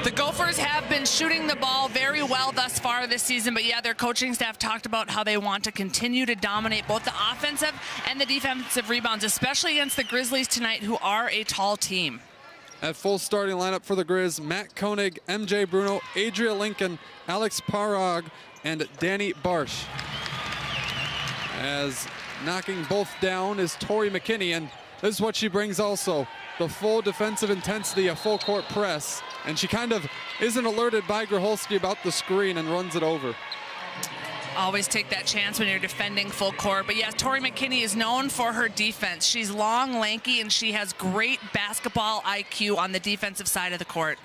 The Gophers have been shooting the ball very well thus far this season, but yeah, their coaching staff talked about how they want to continue to dominate both the offensive and the defensive rebounds, especially against the Grizzlies tonight, who are a tall team. At full starting lineup for the Grizz, Matt Koenig, MJ Bruno, Adria Lincoln, Alex Parag, and Danny Barsh. As knocking both down is Tori McKinney, and this is what she brings also. The full defensive intensity, a full court press, and she kind of isn't alerted by Gracholski about the screen and runs it over. Always take that chance when you're defending full court. But yeah, Tori McKinney is known for her defense. She's long, lanky, and she has great basketball IQ on the defensive side of the court.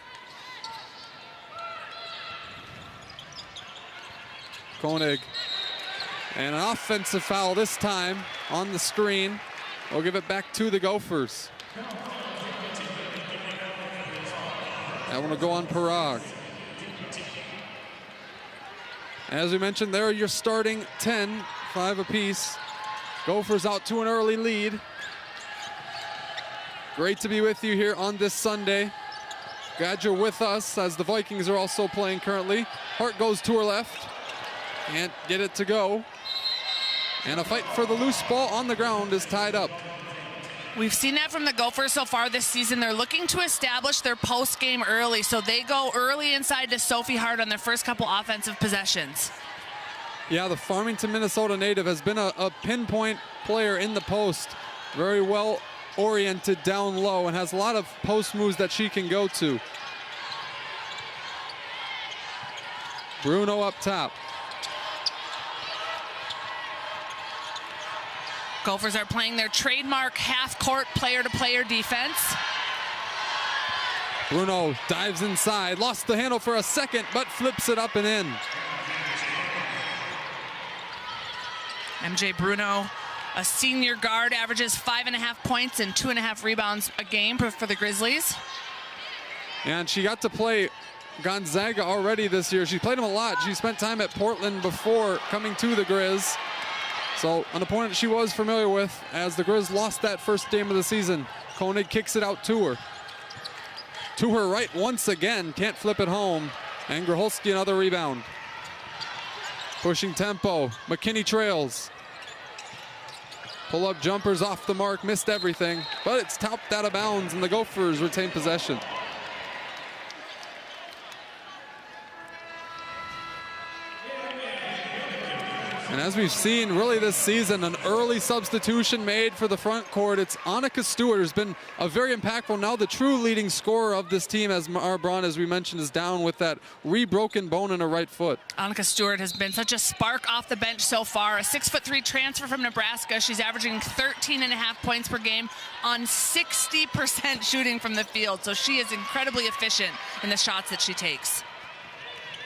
Koenig, and an offensive foul this time on the screen. We'll give it back to the Gophers. That one will go on Parag. As we mentioned, there are your starting 10, 5 apiece. Gophers out to an early lead. Great to be with you here on this Sunday. Glad you're with us as the Vikings are also playing currently. Hart goes to her left. Can't get it to go. And a fight for the loose ball on the ground is tied up. We've seen that from the Gophers so far this season. They're looking to establish their post game early, so they go early inside to Sophie Hart on their first couple offensive possessions. Yeah, the Farmington, Minnesota native has been a pinpoint player in the post. Very well oriented down low and has a lot of post moves that she can go to. Bruno up top. Gophers are playing their trademark half-court player-to-player defense. Bruno dives inside, lost the handle for a second, but flips it up and in. MJ Bruno, a senior guard, averages 5.5 points and 2.5 rebounds a game for the Grizzlies. And she got to play Gonzaga already this year. She played him a lot. She spent time at Portland before coming to the Grizz. So an opponent she was familiar with as the Grizz lost that first game of the season. Koenig kicks it out to her. To her right once again, can't flip it home. And Gracholski another rebound. Pushing tempo, McKinney trails. Pull-up jumpers off the mark, missed everything, but it's topped out of bounds and the Gophers retain possession. And as we've seen really this season, an early substitution made for the front court. It's Annika Stewart, who's been a very impactful, now the true leading scorer of this team, as Mara Braun, as we mentioned, is down with that rebroken bone in her right foot. Annika Stewart has been such a spark off the bench so far. A 6'3" transfer from Nebraska. She's averaging 13.5 points per game on 60% shooting from the field. So she is incredibly efficient in the shots that she takes.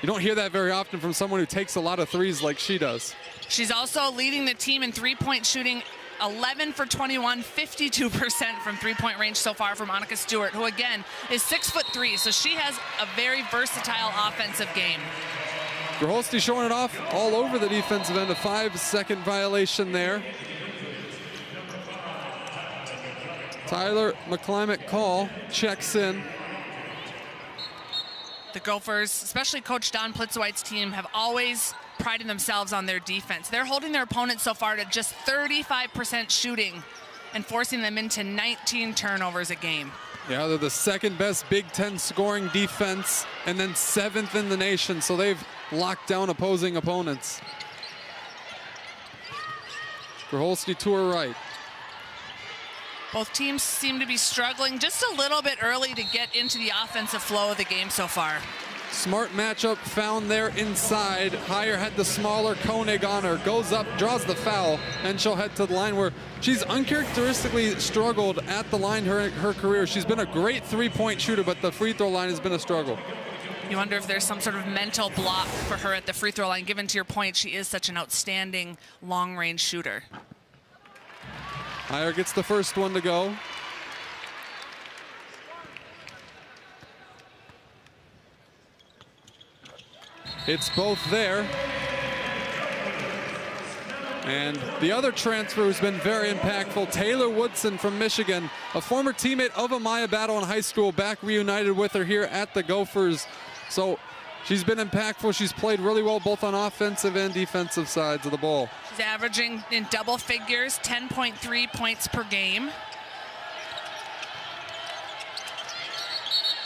You don't hear that very often from someone who takes a lot of threes like she does. She's also leading the team in three-point shooting, 11 for 21, 52% from three-point range so far from Annika Stewart, who again is 6'3", so she has a very versatile offensive game. Gracholski showing it off all over the defensive end, a 5-second violation there. Tyler McClimate-Call checks in. The Gophers, especially Coach Don Plitzwhite's team, have always prided themselves on their defense. They're holding their opponents so far to just 35% shooting and forcing them into 19 turnovers a game. Yeah, they're the second best Big Ten scoring defense and then 7th in the nation, so they've locked down opposing opponents. Gracholski to her right. Both teams seem to be struggling just a little bit early to get into the offensive flow of the game so far. Smart matchup found there inside. Heyer had the smaller Koenig on her, goes up, draws the foul, and she'll head to the line where she's uncharacteristically struggled at the line her career. She's been a great three-point shooter, but the free throw line has been a struggle. You wonder if there's some sort of mental block for her at the free throw line, given to your point, she is such an outstanding long-range shooter. Heyer gets the first one to go. It's both there. And the other transfer who's been very impactful, Taylor Woodson from Michigan, a former teammate of Amaya Battle in high school, back reunited with her here at the Gophers. So she's been impactful. She's played really well both on offensive and defensive sides of the ball. She's averaging in double figures, 10.3 points per game.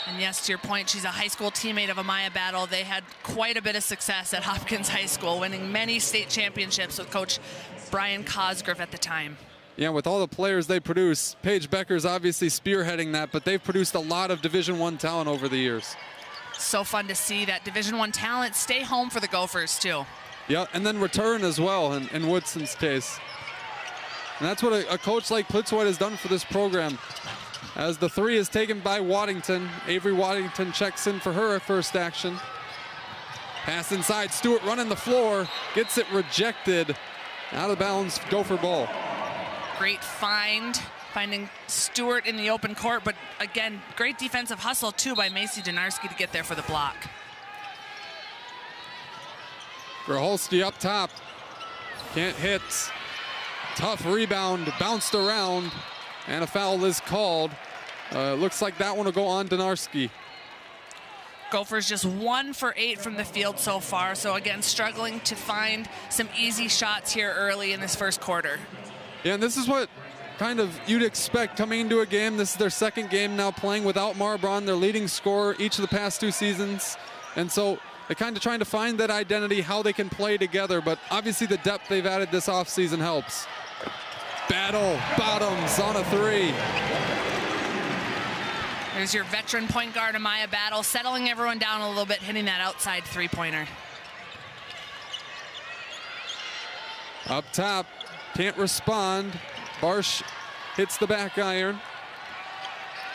And yes, to your point, she's a high school teammate of Amaya Battle. They had quite a bit of success at Hopkins High School, winning many state championships with Coach Brian Cosgrove at the time. Yeah, with all the players they produce, Paige Becker's obviously spearheading that, but they've produced a lot of Division I talent over the years. So fun to see that Division I talent stay home for the Gophers, too. Yeah, and then return as well in Woodson's case. And that's what a coach like Plitzweit has done for this program. As the three is taken by Waddington, Avery Waddington checks in for her first action. Pass inside, Stewart running the floor, gets it rejected. Out of bounds, Gopher ball. Great find, finding Stewart in the open court, but again, great defensive hustle too by Macy Donarski to get there for the block. Graholski up top, can't hit. Tough rebound, bounced around, and a foul is called. Looks like that one will go on Donarski. Gophers just 1 for 8 from the field so far. So again, struggling to find some easy shots here early in this first quarter. Yeah, and this is what kind of you'd expect coming into a game. This is their second game now playing without Mara Braun, their leading scorer each of the past 2 seasons. And so they're kind of trying to find that identity, how they can play together. But obviously the depth they've added this offseason helps. Battle, bottoms on a 3. There's your veteran point guard, Amaya Battle, settling everyone down a little bit, hitting that outside three-pointer. Up top, can't respond. Barsh hits the back iron.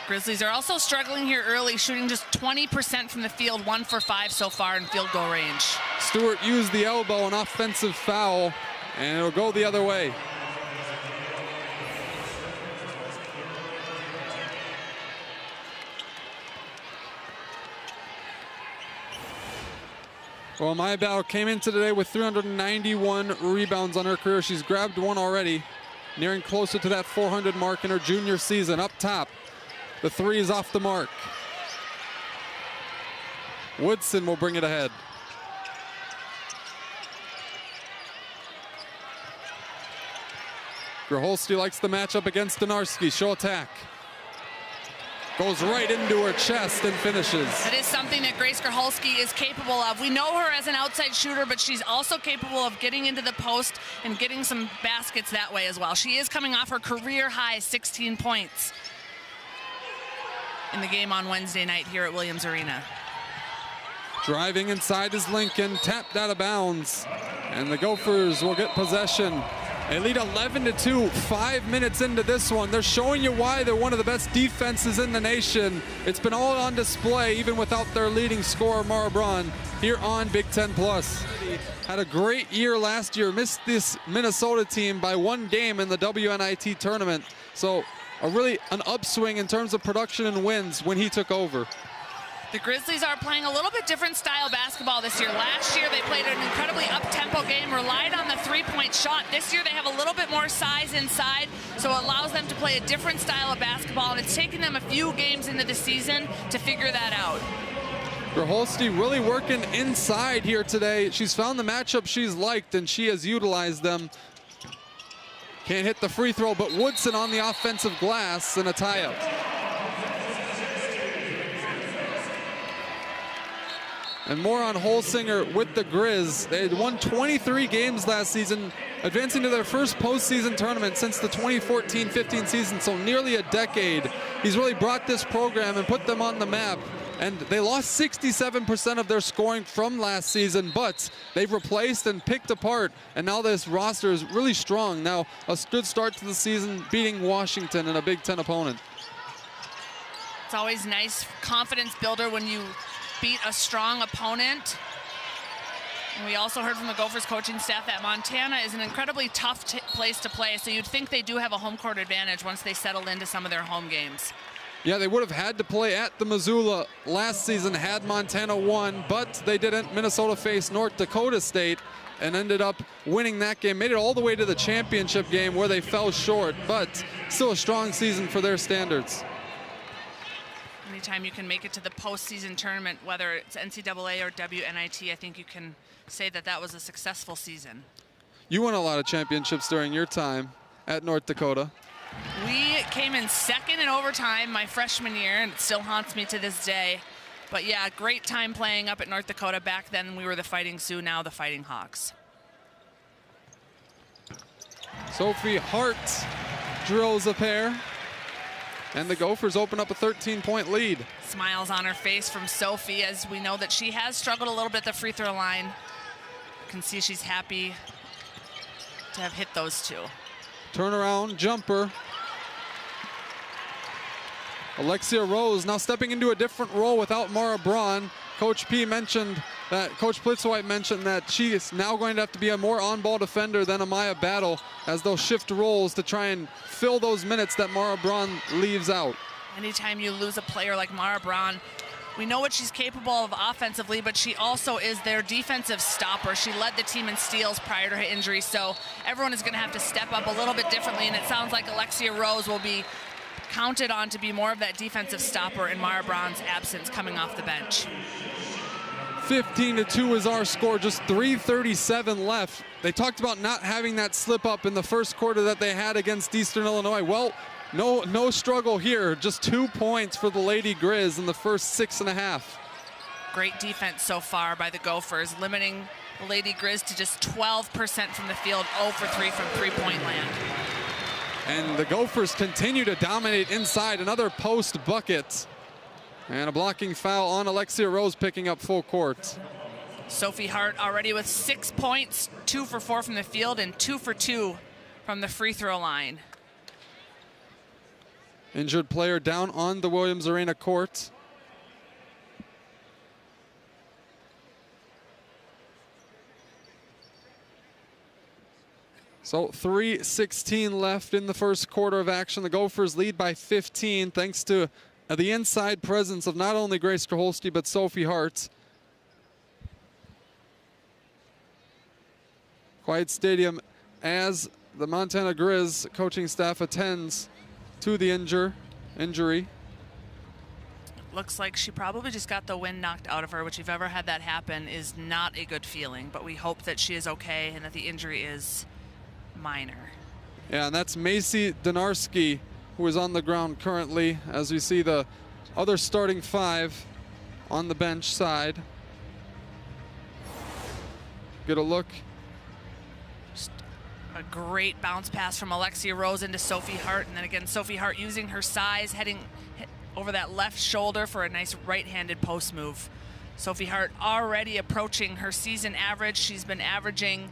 Grizzlies are also struggling here early, shooting just 20% from the field, 1 for 5 so far in field goal range. Stewart used the elbow, an offensive foul, and it'll go the other way. Well, Amaya Battle came into today with 391 rebounds on her career. She's grabbed one already, nearing closer to that 400 mark in her junior season. Up top, the 3 is off the mark. Woodson will bring it ahead. Graholski likes the matchup against Donarski. She'll attack. Goes right into her chest and finishes. That is something that Grace Graholski is capable of. We know her as an outside shooter, but she's also capable of getting into the post and getting some baskets that way as well. She is coming off her career high 16 points in the game on Wednesday night here at Williams Arena. Driving inside is Lincoln, tapped out of bounds, and the Gophers will get possession. They lead 11-2, 5 minutes into this one. They're showing you why they're one of the best defenses in the nation. It's been all on display, even without their leading scorer, Mara Braun, here on Big Ten Plus. Had a great year last year, missed this Minnesota team by 1 game in the WNIT tournament. So an upswing in terms of production and wins when he took over. The Grizzlies are playing a little bit different style basketball this year. Last year, they played an incredibly up-tempo game, relied on the three-point shot. This year, they have a little bit more size inside, so it allows them to play a different style of basketball, and it's taken them a few games into the season to figure that out. Graholski really working inside here today. She's found the matchup she's liked, and she has utilized them. Can't hit the free throw, but Woodson on the offensive glass and a tie-up. And more on Holsinger with the Grizz. They had won 23 games last season, advancing to their first postseason tournament since the 2014-15 season, so nearly a decade. He's really brought this program and put them on the map. And they lost 67% of their scoring from last season, but they've replaced and picked apart, and now this roster is really strong. Now, a good start to the season, beating Washington and a Big Ten opponent. It's always nice confidence builder when you beat a strong opponent. And we also heard from the Gophers coaching staff that Montana is an incredibly tough place to play, so you'd think they do have a home court advantage once they settle into some of their home games. Yeah, they would have had to play at the Missoula last season had Montana won, but they didn't. Minnesota faced North Dakota State, and ended up winning that game. Made it all the way to the championship game where they fell short, but still a strong season for their standards. Anytime you can make it to the postseason tournament, whether it's NCAA or WNIT, I think you can say that that was a successful season. You won a lot of championships during your time at North Dakota. We came in second in overtime my freshman year, and it still haunts me to this day. But yeah, great time playing up at North Dakota. Back then we were the Fighting Sioux, now the Fighting Hawks. Sophie Hart drills a pair, and the Gophers open up a 13-point lead. Smiles on her face from Sophie, as we know that she has struggled a little bit at the free throw line. You can see she's happy to have hit those two. Turnaround jumper. Alexia Rose now stepping into a different role without Mara Braun. Coach Plitzwhite mentioned that she is now going to have to be a more on-ball defender than Amaya Battle, as they'll shift roles to try and fill those minutes that Mara Braun leaves out. Anytime you lose a player like Mara Braun, we know what she's capable of offensively, but she also is their defensive stopper. She led the team in steals prior to her injury, so everyone is going to have to step up a little bit differently, and it sounds like Alexia Rose will be counted on to be more of that defensive stopper in Mara Braun's absence coming off the bench. 15-2 is our score, just 3:37 left. They talked about not having that slip up in the first quarter that they had against Eastern Illinois. Well, no struggle here, just 2 points for the Lady Grizz in the first 6.5. Great defense so far by the Gophers, limiting the Lady Grizz to just 12% from the field, 0 for 3 from three-point land. And the Gophers continue to dominate inside. Another post bucket. And a blocking foul on Alexia Rose, picking up full court. Sophie Hart already with 6 points, 2 for 4 from the field and 2 for 2 from the free throw line. Injured player down on the Williams Arena court. So 3:16 left in the first quarter of action. The Gophers lead by 15 thanks to the inside presence of not only Grace Kraholski but Sophie Hart. Quiet Stadium as the Montana Grizz coaching staff attends to the injury. Looks like she probably just got the wind knocked out of her, which if you've ever had that happen is not a good feeling, but we hope that she is okay and that the injury is minor. Yeah, and that's Macy Donarski, who is on the ground currently, as we see the other starting 5 on the bench side. Get a look. Just a great bounce pass from Alexia Rose into Sophie Hart, and then again Sophie Hart using her size, heading over that left shoulder for a nice right-handed post move. Sophie Hart already approaching her season average. She's been averaging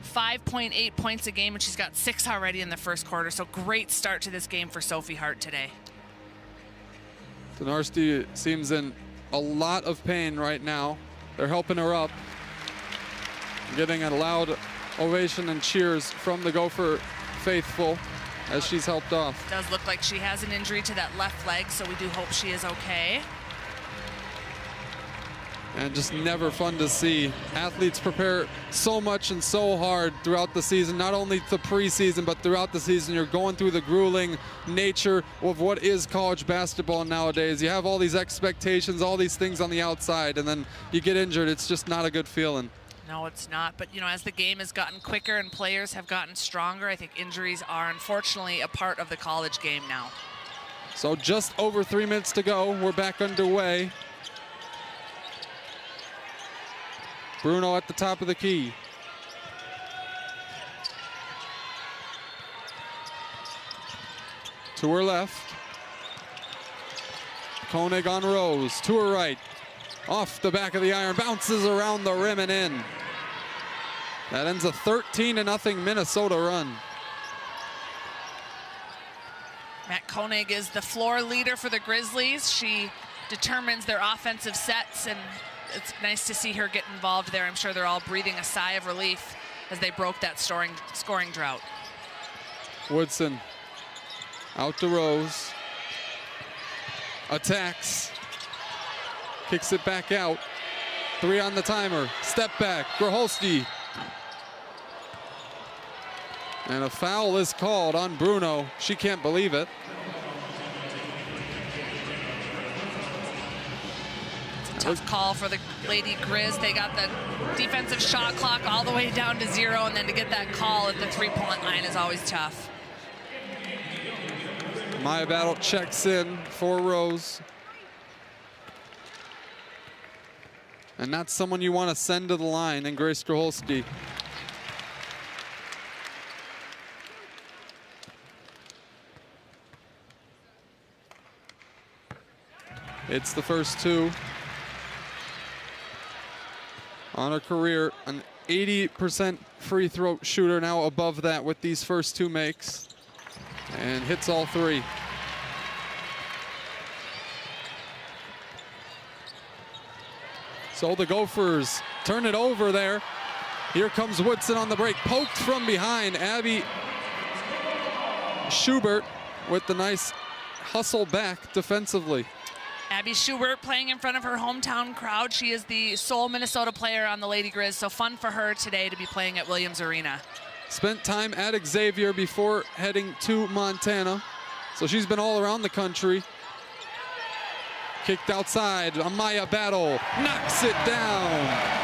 5.8 points a game, and she's got 6 already in the first quarter. So great start to this game for Sophie Hart today. Donarski seems in a lot of pain right now. They're helping her up. Getting a loud ovation and cheers from the Gopher faithful as she's helped off. It does look like she has an injury to that left leg, so we do hope she is okay. And just never fun to see. Athletes prepare so much and so hard throughout the season, not only the preseason, but throughout the season. You're going through the grueling nature of what is college basketball nowadays. You have all these expectations, all these things on the outside, and then you get injured. It's just not a good feeling. No, it's not. But, you know, as the game has gotten quicker and players have gotten stronger, I think injuries are unfortunately a part of the college game now. So just over 3 minutes to go. We're back underway. Bruno at the top of the key. To her left. Koenig on Rose. To her right. Off the back of the iron. Bounces around the rim and in. That ends a 13-0 Minnesota run. Matt Koenig is the floor leader for the Grizzlies. She determines their offensive sets, and it's nice to see her get involved there. I'm sure they're all breathing a sigh of relief as they broke that scoring drought. Woodson out to Rose. Attacks. Kicks it back out. 3 on the timer. Step back. Graholski And a foul is called on Bruno. She can't believe it. Tough call for the Lady Grizz. They got the defensive shot clock all the way down to 0, and then to get that call at the three-point line is always tough. Maya Battle checks in for Rose. And that's someone you want to send to the line, and Grace Straholski. It's the first two on her career. An 80% free throw shooter, now above that with these first two makes, and hits all three. So the Gophers turn it over there. Here comes Woodson on the break, poked from behind. Abby Schubert with the nice hustle back defensively. Abby Schubert playing in front of her hometown crowd. She is the sole Minnesota player on the Lady Grizz, so fun for her today to be playing at Williams Arena. Spent time at Xavier before heading to Montana, so she's been all around the country. Kicked outside, Amaya Battle knocks it down.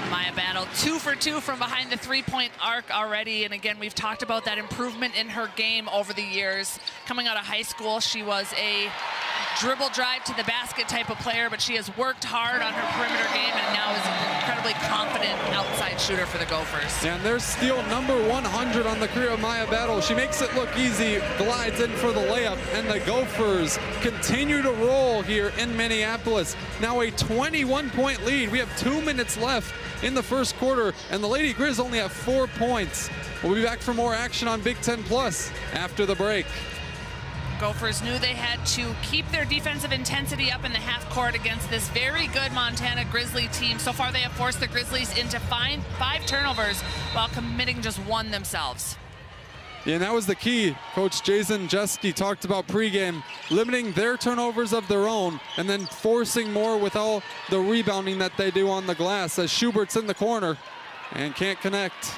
Maya Battle 2 for 2 from behind the three-point arc already, and again, we've talked about that improvement in her game over the years. Coming out of high school, she was a dribble drive to the basket type of player, but she has worked hard on her perimeter game and now is an incredibly confident outside shooter for the Gophers. And there's steal number 100 on the career of Maya Battle. She makes it look easy, glides in for the layup, and the Gophers continue to roll here in Minneapolis. Now a 21-point lead. We have 2 minutes left in the first quarter, and the Lady Grizz only have 4 points. We'll be back for more action on Big Ten Plus after the break. Gophers knew they had to keep their defensive intensity up in the half court against this very good Montana Grizzly team. So far, they have forced the Grizzlies into 5 turnovers while committing just 1 themselves. Yeah, and that was the key. Coach Jason Jeske talked about pregame, limiting their turnovers of their own and then forcing more with all the rebounding that they do on the glass, as Schubert's in the corner and can't connect.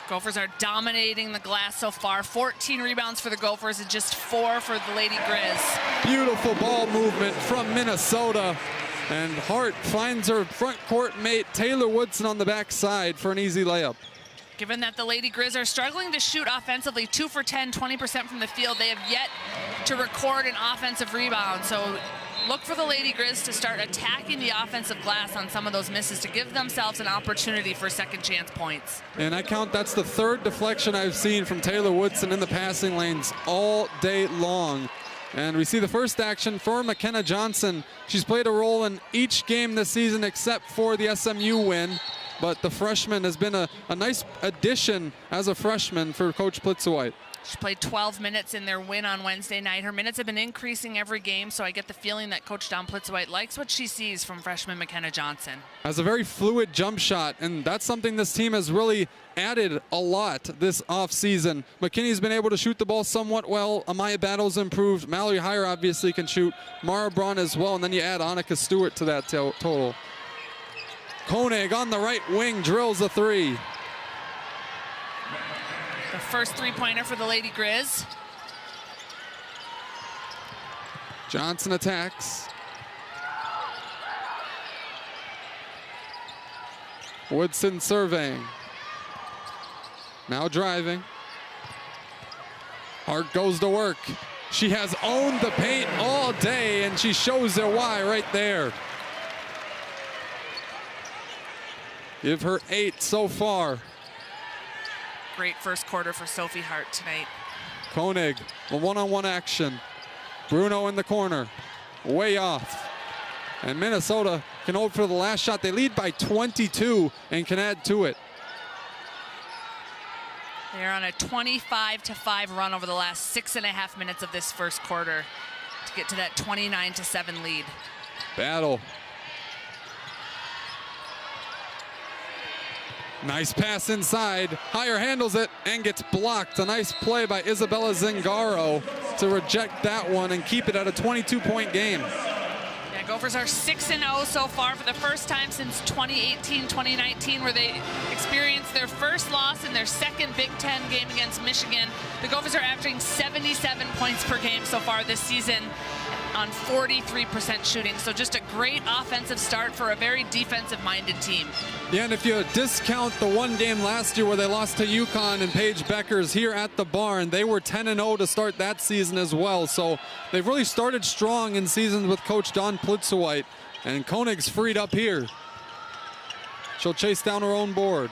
Gophers are dominating the glass so far. 14 rebounds for the Gophers and just 4 for the Lady Grizz. Beautiful ball movement from Minnesota. And Hart finds her front court mate Taylor Woodson on the backside for an easy layup. Given that the Lady Grizz are struggling to shoot offensively, 2 for 10, 20% from the field, they have yet to record an offensive rebound. So look for the Lady Grizz to start attacking the offensive glass on some of those misses to give themselves an opportunity for second chance points. And I count that's the 3rd deflection I've seen from Taylor Woodson in the passing lanes all day long. And we see the first action for McKenna Johnson. She's played a role in each game this season except for the SMU win. But the freshman has been a nice addition as a freshman for Coach Plitzowite. She played 12 minutes in their win on Wednesday night. Her minutes have been increasing every game, so I get the feeling that Coach Don Plitzowite likes what she sees from freshman McKenna Johnson. Has a very fluid jump shot, and that's something this team has really added a lot this offseason. McKinney's been able to shoot the ball somewhat well. Amaya Battle's improved. Mallory Heyer obviously can shoot. Mara Braun as well, and then you add Annika Stewart to that total. Koenig on the right wing drills a 3. The first three-pointer for the Lady Grizz. Johnson attacks. Woodson surveying. Now driving. Hart goes to work. She has owned the paint all day, and she shows it why right there. Give her 8 so far. Great first quarter for Sophie Hart tonight. Koenig, the one-on-one action. Bruno in the corner, way off. And Minnesota can hold for the last shot. They lead by 22 and can add to it. They're on a 25-5 run over the last 6.5 minutes of this first quarter to get to that 29-7 lead. Battle. Nice pass inside. Heyer handles it and gets blocked. A nice play by Isabella Zingaro to reject that one and keep it at a 22-point game. Yeah, Gophers are 6-0 so far for the first time since 2018-2019, where they experienced their first loss in their second Big Ten game against Michigan. The Gophers are averaging 77 points per game so far this season on 43% shooting. So just a great offensive start for a very defensive-minded team. Yeah, and if you discount the one game last year where they lost to UConn and Paige Beckers here at the Barn, they were 10-0 to start that season as well. So they've really started strong in seasons with Coach Dawn Plitzowite. And Koenig's freed up here. She'll chase down her own board.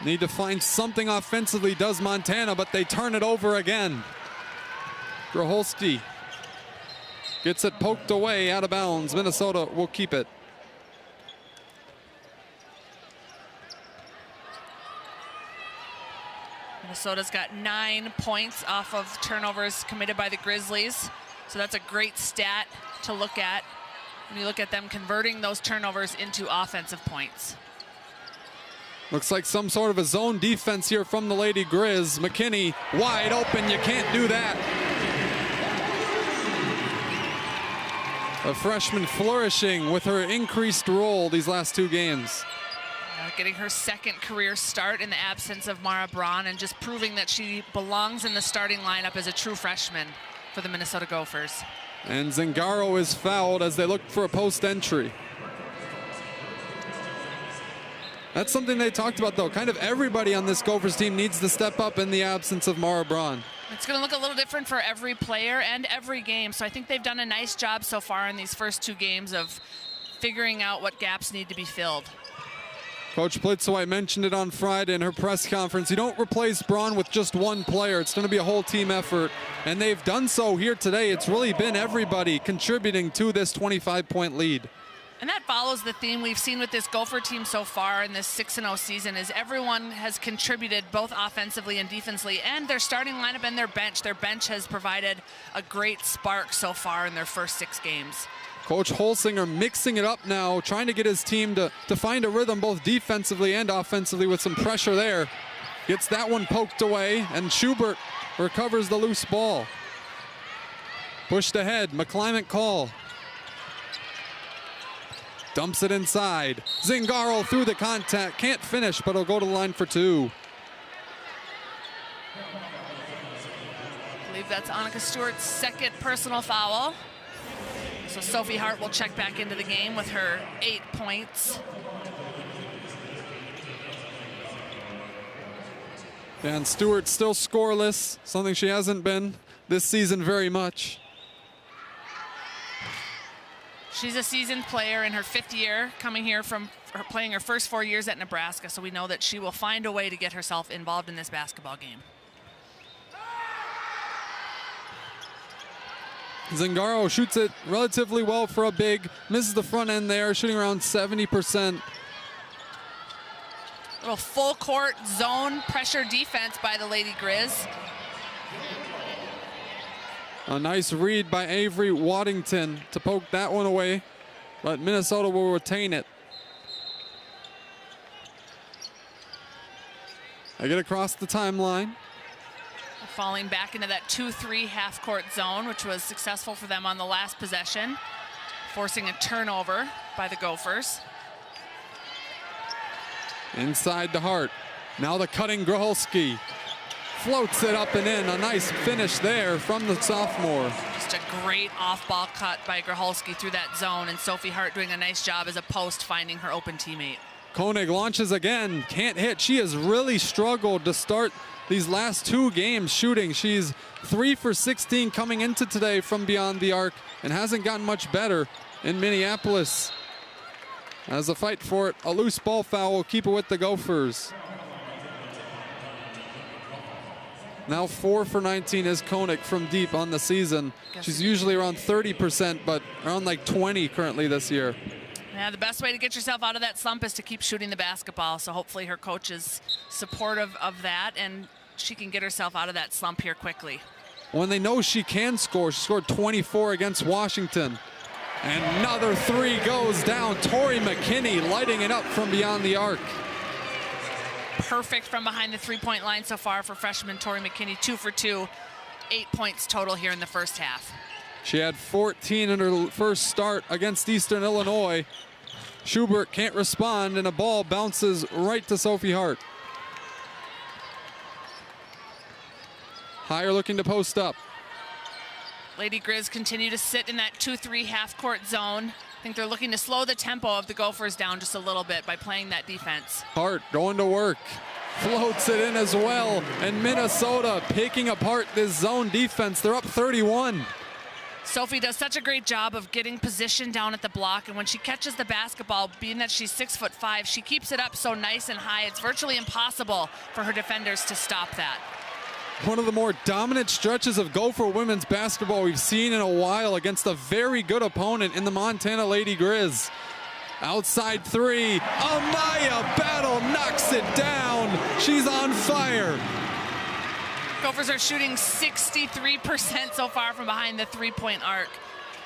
Need to find something offensively, does Montana, but they turn it over again. Grocholski gets it poked away, out of bounds. Minnesota will keep it. Minnesota's got 9 points off of turnovers committed by the Grizzlies. So that's a great stat to look at when you look at them converting those turnovers into offensive points. Looks like some sort of a zone defense here from the Lady Grizz. McKinney wide open, you can't do that. A freshman flourishing with her increased role these last 2 games. Getting her second career start in the absence of Mara Braun and just proving that she belongs in the starting lineup as a true freshman for the Minnesota Gophers. And Zingaro is fouled as they look for a post entry. That's something they talked about, though. Kind of everybody on this Gophers team needs to step up in the absence of Mara Braun. It's going to look a little different for every player and every game. So I think they've done a nice job so far in these first 2 games of figuring out what gaps need to be filled. Coach Plitzowite mentioned it on Friday in her press conference. You don't replace Braun with just one player. It's going to be a whole team effort. And they've done so here today. It's really been everybody contributing to this 25-point lead. And that follows the theme we've seen with this Gopher team so far in this 6-0 season, is everyone has contributed both offensively and defensively, and their starting lineup and their bench. Their bench has provided a great spark so far in their first 6 games. Coach Holsinger mixing it up now, trying to get his team to find a rhythm both defensively and offensively with some pressure there. Gets that one poked away, and Schubert recovers the loose ball. Pushed ahead, McClymont call. Dumps it inside. Zingaro through the contact. Can't finish, but he'll go to the line for 2. I believe that's Annika Stewart's second personal foul. So Sophie Hart will check back into the game with her 8 points. And Stewart still scoreless, something she hasn't been this season very much. She's a seasoned player in her 5th year, coming here from playing her first 4 years at Nebraska, so we know that she will find a way to get herself involved in this basketball game. Zingaro shoots it relatively well for a big, misses the front end there, shooting around 70%. Little full court zone pressure defense by the Lady Grizz. A nice read by Avery Waddington to poke that one away, but Minnesota will retain it. I get across the timeline. Falling back into that 2-3 half-court zone, which was successful for them on the last possession, forcing a turnover by the Gophers. Inside to Hart. Now the cutting Grocholski. Floats it up and in. A nice finish there from the sophomore. Just a great off-ball cut by Grocholski through that zone, and Sophie Hart doing a nice job as a post finding her open teammate. Koenig launches again, can't hit. She has really struggled to start these last 2 games shooting. She's 3 for 16 coming into today from beyond the arc and hasn't gotten much better in Minneapolis. As a fight for it, a loose ball foul will keep it with the Gophers. Now 4 for 19 is Koenig from deep on the season. She's usually around 30%, but around like 20 currently this year. Yeah, the best way to get yourself out of that slump is to keep shooting the basketball. So hopefully her coach is supportive of that and she can get herself out of that slump here quickly. When they know she can score, she scored 24 against Washington. And another 3 goes down. Tori McKinney lighting it up from beyond the arc. Perfect from behind the 3-point line so far for freshman Tori McKinney, 2 for 2. 8 points total here in the first half. She had 14 in her first start against Eastern Illinois. Schubert can't respond, and a ball bounces right to Sophie Hart. Higher looking to post up. Lady Grizz continue to sit in that 2-3 half-court zone. I think they're looking to slow the tempo of the Gophers down just a little bit by playing that defense. Hart going to work. Floats it in as well. And Minnesota picking apart this zone defense. They're up 31. Sophie does such a great job of getting position down at the block, and when she catches the basketball, being that she's 6'5", she keeps it up so nice and high, it's virtually impossible for her defenders to stop that. One of the more dominant stretches of Gopher women's basketball we've seen in a while against a very good opponent in the Montana Lady Grizz. Outside three, Amaya Battle knocks it down. She's on fire. Gophers are shooting 63% so far from behind the three-point arc.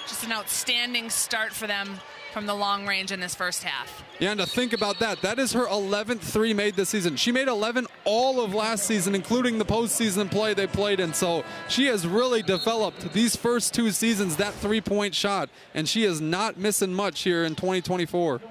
Just an outstanding start for them from the long range in this first half. Yeah, and to think about that, that is her 11th three made this season. She made 11 all of last season, including the postseason play they played in. So she has really developed these first two seasons, that three-point shot, and she is not missing much here in 2024.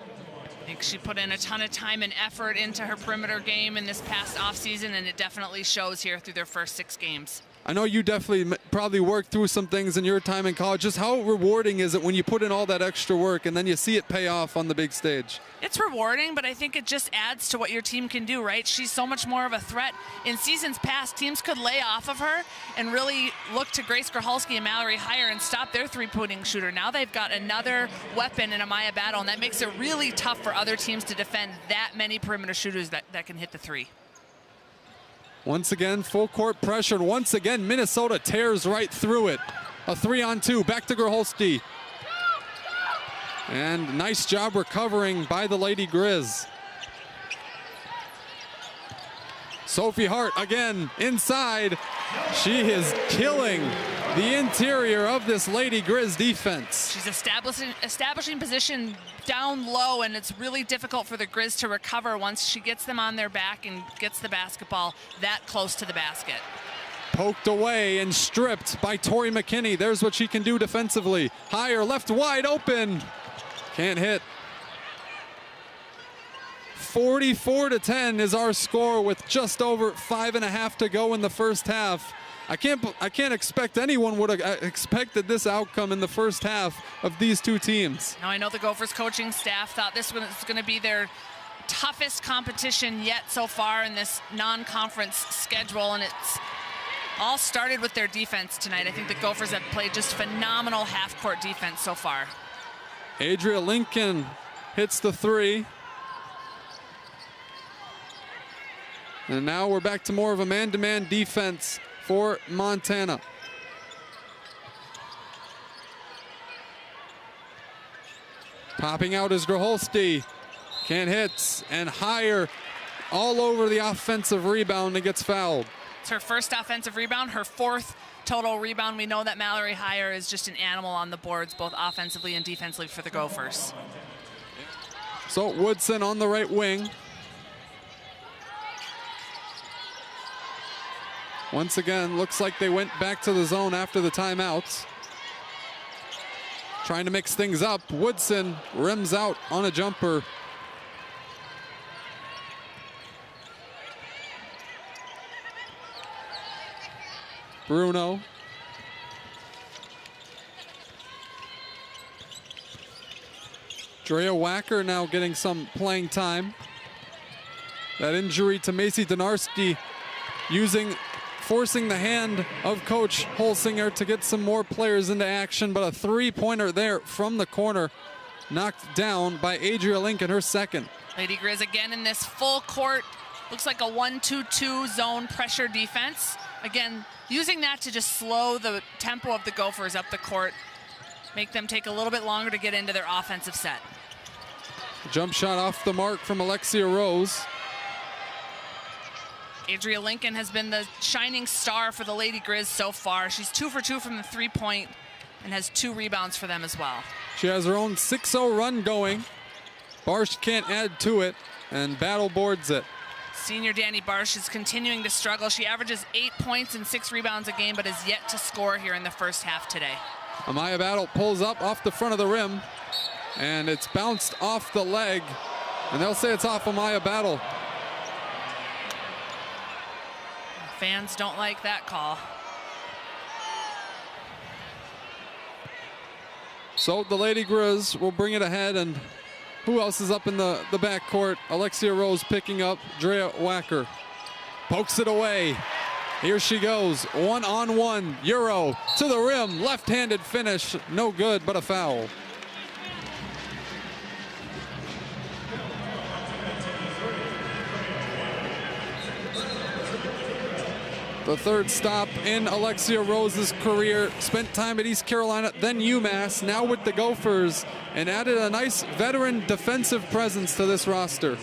I think she put in a ton of time and effort into her perimeter game in this past offseason, and it definitely shows here through their first 6 games. I know you definitely probably worked through some things in your time in college. Just how rewarding is it when you put in all that extra work and then you see it pay off on the big stage? It's rewarding, but I think it just adds to what your team can do, right? She's so much more of a threat. In seasons past, teams could lay off of her and really look to Grace Grachalski and Mallory Heyer and stop their three-pointing shooter. Now they've got another weapon in Amaya Battle, and that makes it really tough for other teams to defend that many perimeter shooters that can hit the three. Once again, full court pressure. And once again, Minnesota tears right through it. A 3-on-2, back to Grachalski. And nice job recovering by the Lady Grizz. Sophie Hart again inside. She is killing the interior of this Lady Grizz defense. She's establishing position down low, and it's really difficult for the Grizz to recover once she gets them on their back and gets the basketball that close to the basket. Poked away and stripped by Tori McKinney. There's what she can do defensively. Higher, left wide open. Can't hit. 44-10 is our score with just over 5.5 to go in the first half. I can't expect anyone would have expected this outcome in the first half of these two teams. Now I know the Gophers coaching staff thought this was going to be their toughest competition yet so far in this non-conference schedule, and it's all started with their defense tonight. I think the Gophers have played just phenomenal half-court defense so far. Adria Lincoln hits the three. And now we're back to more of a man-to-man defense for Montana. Popping out is Grachalski. Can't hit, and Higher all over the offensive rebound and gets fouled. It's her first offensive rebound, her 4th total rebound. We know that Mallory Heyer is just an animal on the boards, both offensively and defensively for the Gophers. So Woodson on the right wing. Once again, looks like they went back to the zone after the timeouts. Trying to mix things up. Woodson rims out on a jumper. Bruno. Drea Wacker now getting some playing time. That injury to Macy Donarski forcing the hand of Coach Holsinger to get some more players into action, but a three-pointer there from the corner, knocked down by Adria Lincoln, her second. Lady Grizz again in this full court, looks like a 1-2-2 zone pressure defense. Again, using that to just slow the tempo of the Gophers up the court, make them take a little bit longer to get into their offensive set. Jump shot off the mark from Alexia Rose. Adria Lincoln has been the shining star for the Lady Grizz so far. She's 2 for 2 from the three-point and has 2 rebounds for them as well. She has her own 6-0 run going. Barsh can't add to it, and Battle boards it. Senior Danny Barsh is continuing to struggle. She averages 8 points and 6 rebounds a game, but is yet to score here in the first half today. Amaya Battle pulls up off the front of the rim, and it's bounced off the leg, and they'll say it's off Amaya Battle. Fans don't like that call. So the Lady Grizz will bring it ahead, and who else is up in the backcourt? Alexia Rose picking up Drea Wacker. Pokes it away. Here she goes, one-on-one, Euro to the rim, left-handed finish, no good, but a foul. The third stop in Alexia Rose's career, spent time at East Carolina, then UMass, now with the Gophers, and added a nice veteran defensive presence to this roster.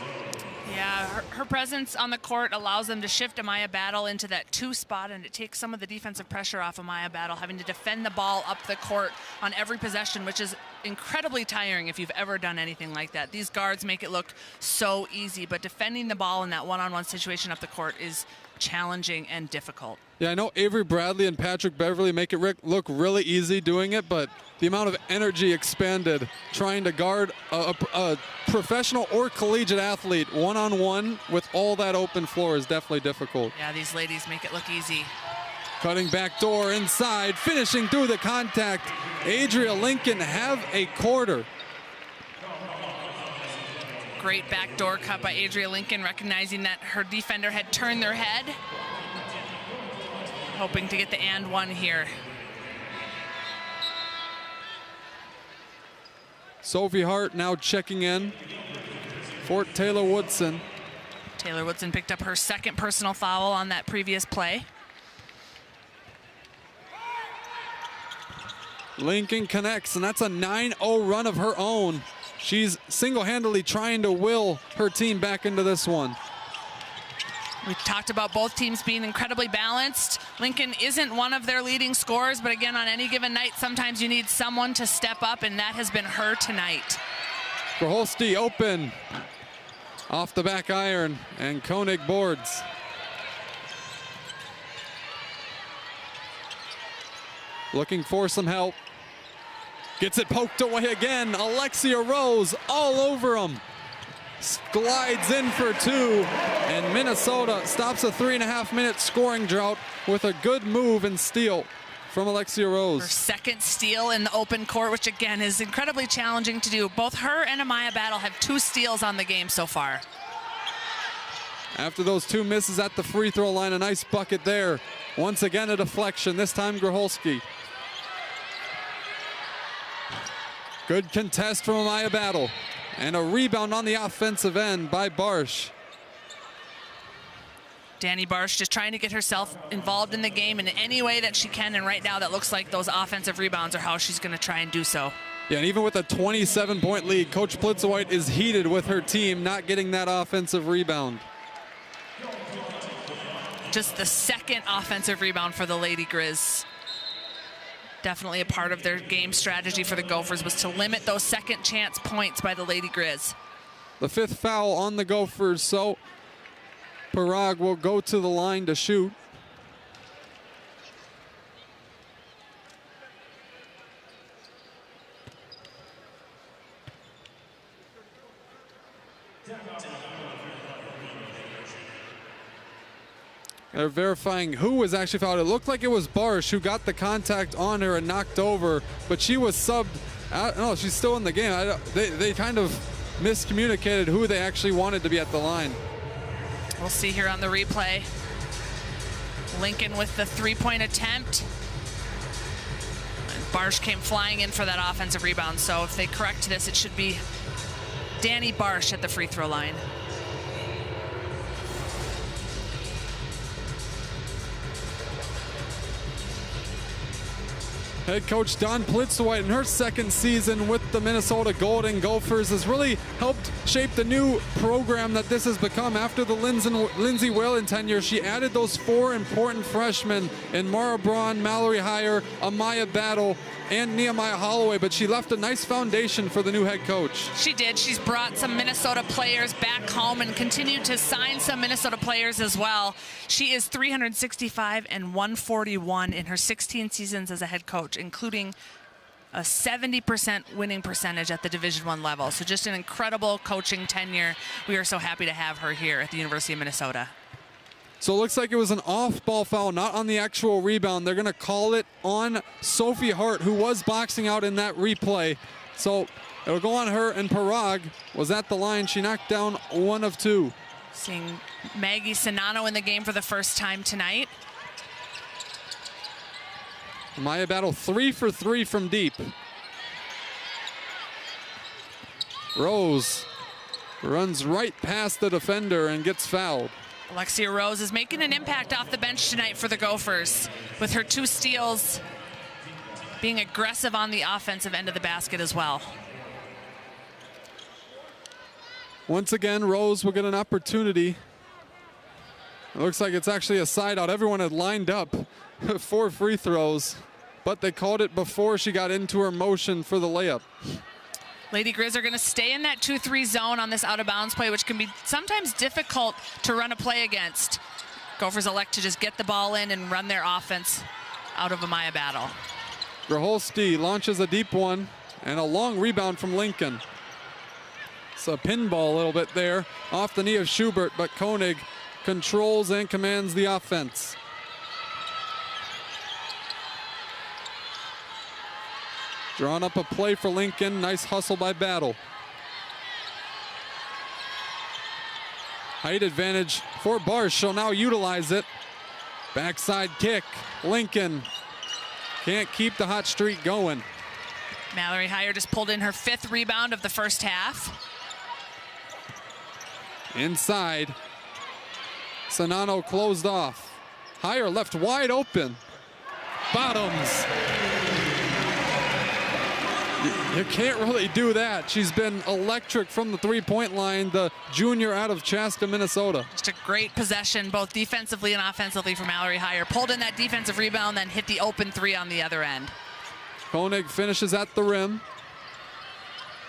Yeah, her presence on the court allows them to shift Amaya Battle into that 2 spot, and it takes some of the defensive pressure off Amaya Battle, having to defend the ball up the court on every possession, which is incredibly tiring if you've ever done anything like that. These guards make it look so easy, but defending the ball in that one-on-one situation up the court is challenging and difficult. Yeah, I know Avery Bradley and Patrick Beverly make it look really easy doing it, but the amount of energy expanded trying to guard a professional or collegiate athlete one-on-one with all that open floor is definitely difficult. Yeah, these ladies make it look easy. Cutting back door inside, finishing through the contact. Adria Lincoln have a quarter. Great backdoor cut by Adria Lincoln, recognizing that her defender had turned their head. Hoping to get the and one here. Sophie Hart now checking in for Taylor Woodson. Taylor Woodson picked up her 2nd personal foul on that previous play. Lincoln connects, and that's a 9-0 run of her own. She's single-handedly trying to will her team back into this one. We've talked about both teams being incredibly balanced. Lincoln isn't one of their leading scorers, but again, on any given night, sometimes you need someone to step up, and that has been her tonight. Grholski open off the back iron, and Koenig boards. Looking for some help. Gets it poked away again. Alexia Rose all over him. Glides in for 2, and Minnesota stops a 3.5-minute scoring drought with a good move and steal from Alexia Rose. Her 2nd steal in the open court, which again is incredibly challenging to do. Both her and Amaya Battle have 2 steals on the game so far. After those 2 misses at the free throw line, a nice bucket there. Once again a deflection, this time Grholski. Good contest from Amaya Battle. And a rebound on the offensive end by Barsh. Danny Barsh just trying to get herself involved in the game in any way that she can, and right now that looks like those offensive rebounds are how she's going to try and do so. Yeah, and even with a 27-point lead, Coach Plitzowite is heated with her team not getting that offensive rebound. Just the 2nd offensive rebound for the Lady Grizz. Definitely a part of their game strategy for the Gophers was to limit those 2nd chance points by the Lady Grizz. The 5th foul on the Gophers, so Parag will go to the line to shoot. They're verifying who was actually fouled. It looked like it was Barsh who got the contact on her and knocked over, but she was subbed out. No, she's still in the game. They kind of miscommunicated who they actually wanted to be at the line. We'll see here on the replay. Lincoln with the 3-point attempt. And Barsh came flying in for that offensive rebound, so if they correct this, it should be Danny Barsh at the free throw line. Head coach Dawn Plitzwhite in her second season with the Minnesota Golden Gophers has really helped shape the new program that this has become. After the Lindsay Whalen tenure, she added those 4 important freshmen in Mara Braun, Mallory Heyer, Amaya Battle, and Nehemiah Holloway, but she left a nice foundation for the new head coach. She did. She's brought some Minnesota players back home and continued to sign some Minnesota players as well. She is 365 and 141 in her 16 seasons as a head coach, including a 70% winning percentage at the Division I level. So just an incredible coaching tenure. We are so happy to have her here at the University of Minnesota. So it looks like it was an off-ball foul, not on the actual rebound. They're going to call it on Sophie Hart, who was boxing out in that replay. So it'll go on her, and Parag was at the line. She knocked down 1 of 2. Seeing Maggie Sonano in the game for the first time tonight. Maya Battle 3 for 3 from deep. Rose runs right past the defender and gets fouled. Alexia Rose is making an impact off the bench tonight for the Gophers with her 2 steals, being aggressive on the offensive end of the basket as well. Once again, Rose will get an opportunity. It looks like it's actually a side out. Everyone had lined up 4 free throws, but they called it before she got into her motion for the layup. Lady Grizz are going to stay in that 2-3 zone on this out-of-bounds play, which can be sometimes difficult to run a play against. Gophers elect to just get the ball in and run their offense out of Amaya Battle. Graholski launches a deep one and a long rebound from Lincoln. It's a pinball a little bit there off the knee of Schubert, but Koenig controls and commands the offense. Drawing up a play for Lincoln. Nice hustle by Battle. Height advantage for Barsh. She'll now utilize it. Backside kick. Lincoln can't keep the hot streak going. Mallory Heyer just pulled in her 5th rebound of the first half. Inside. Sonano closed off. Heyer left wide open. Bottoms. You can't really do that. She's been electric from the 3-point line, the junior out of Chaska, Minnesota. Just a great possession, both defensively and offensively for Mallory Heyer. Pulled in that defensive rebound, then hit the open 3 on the other end. Koenig finishes at the rim.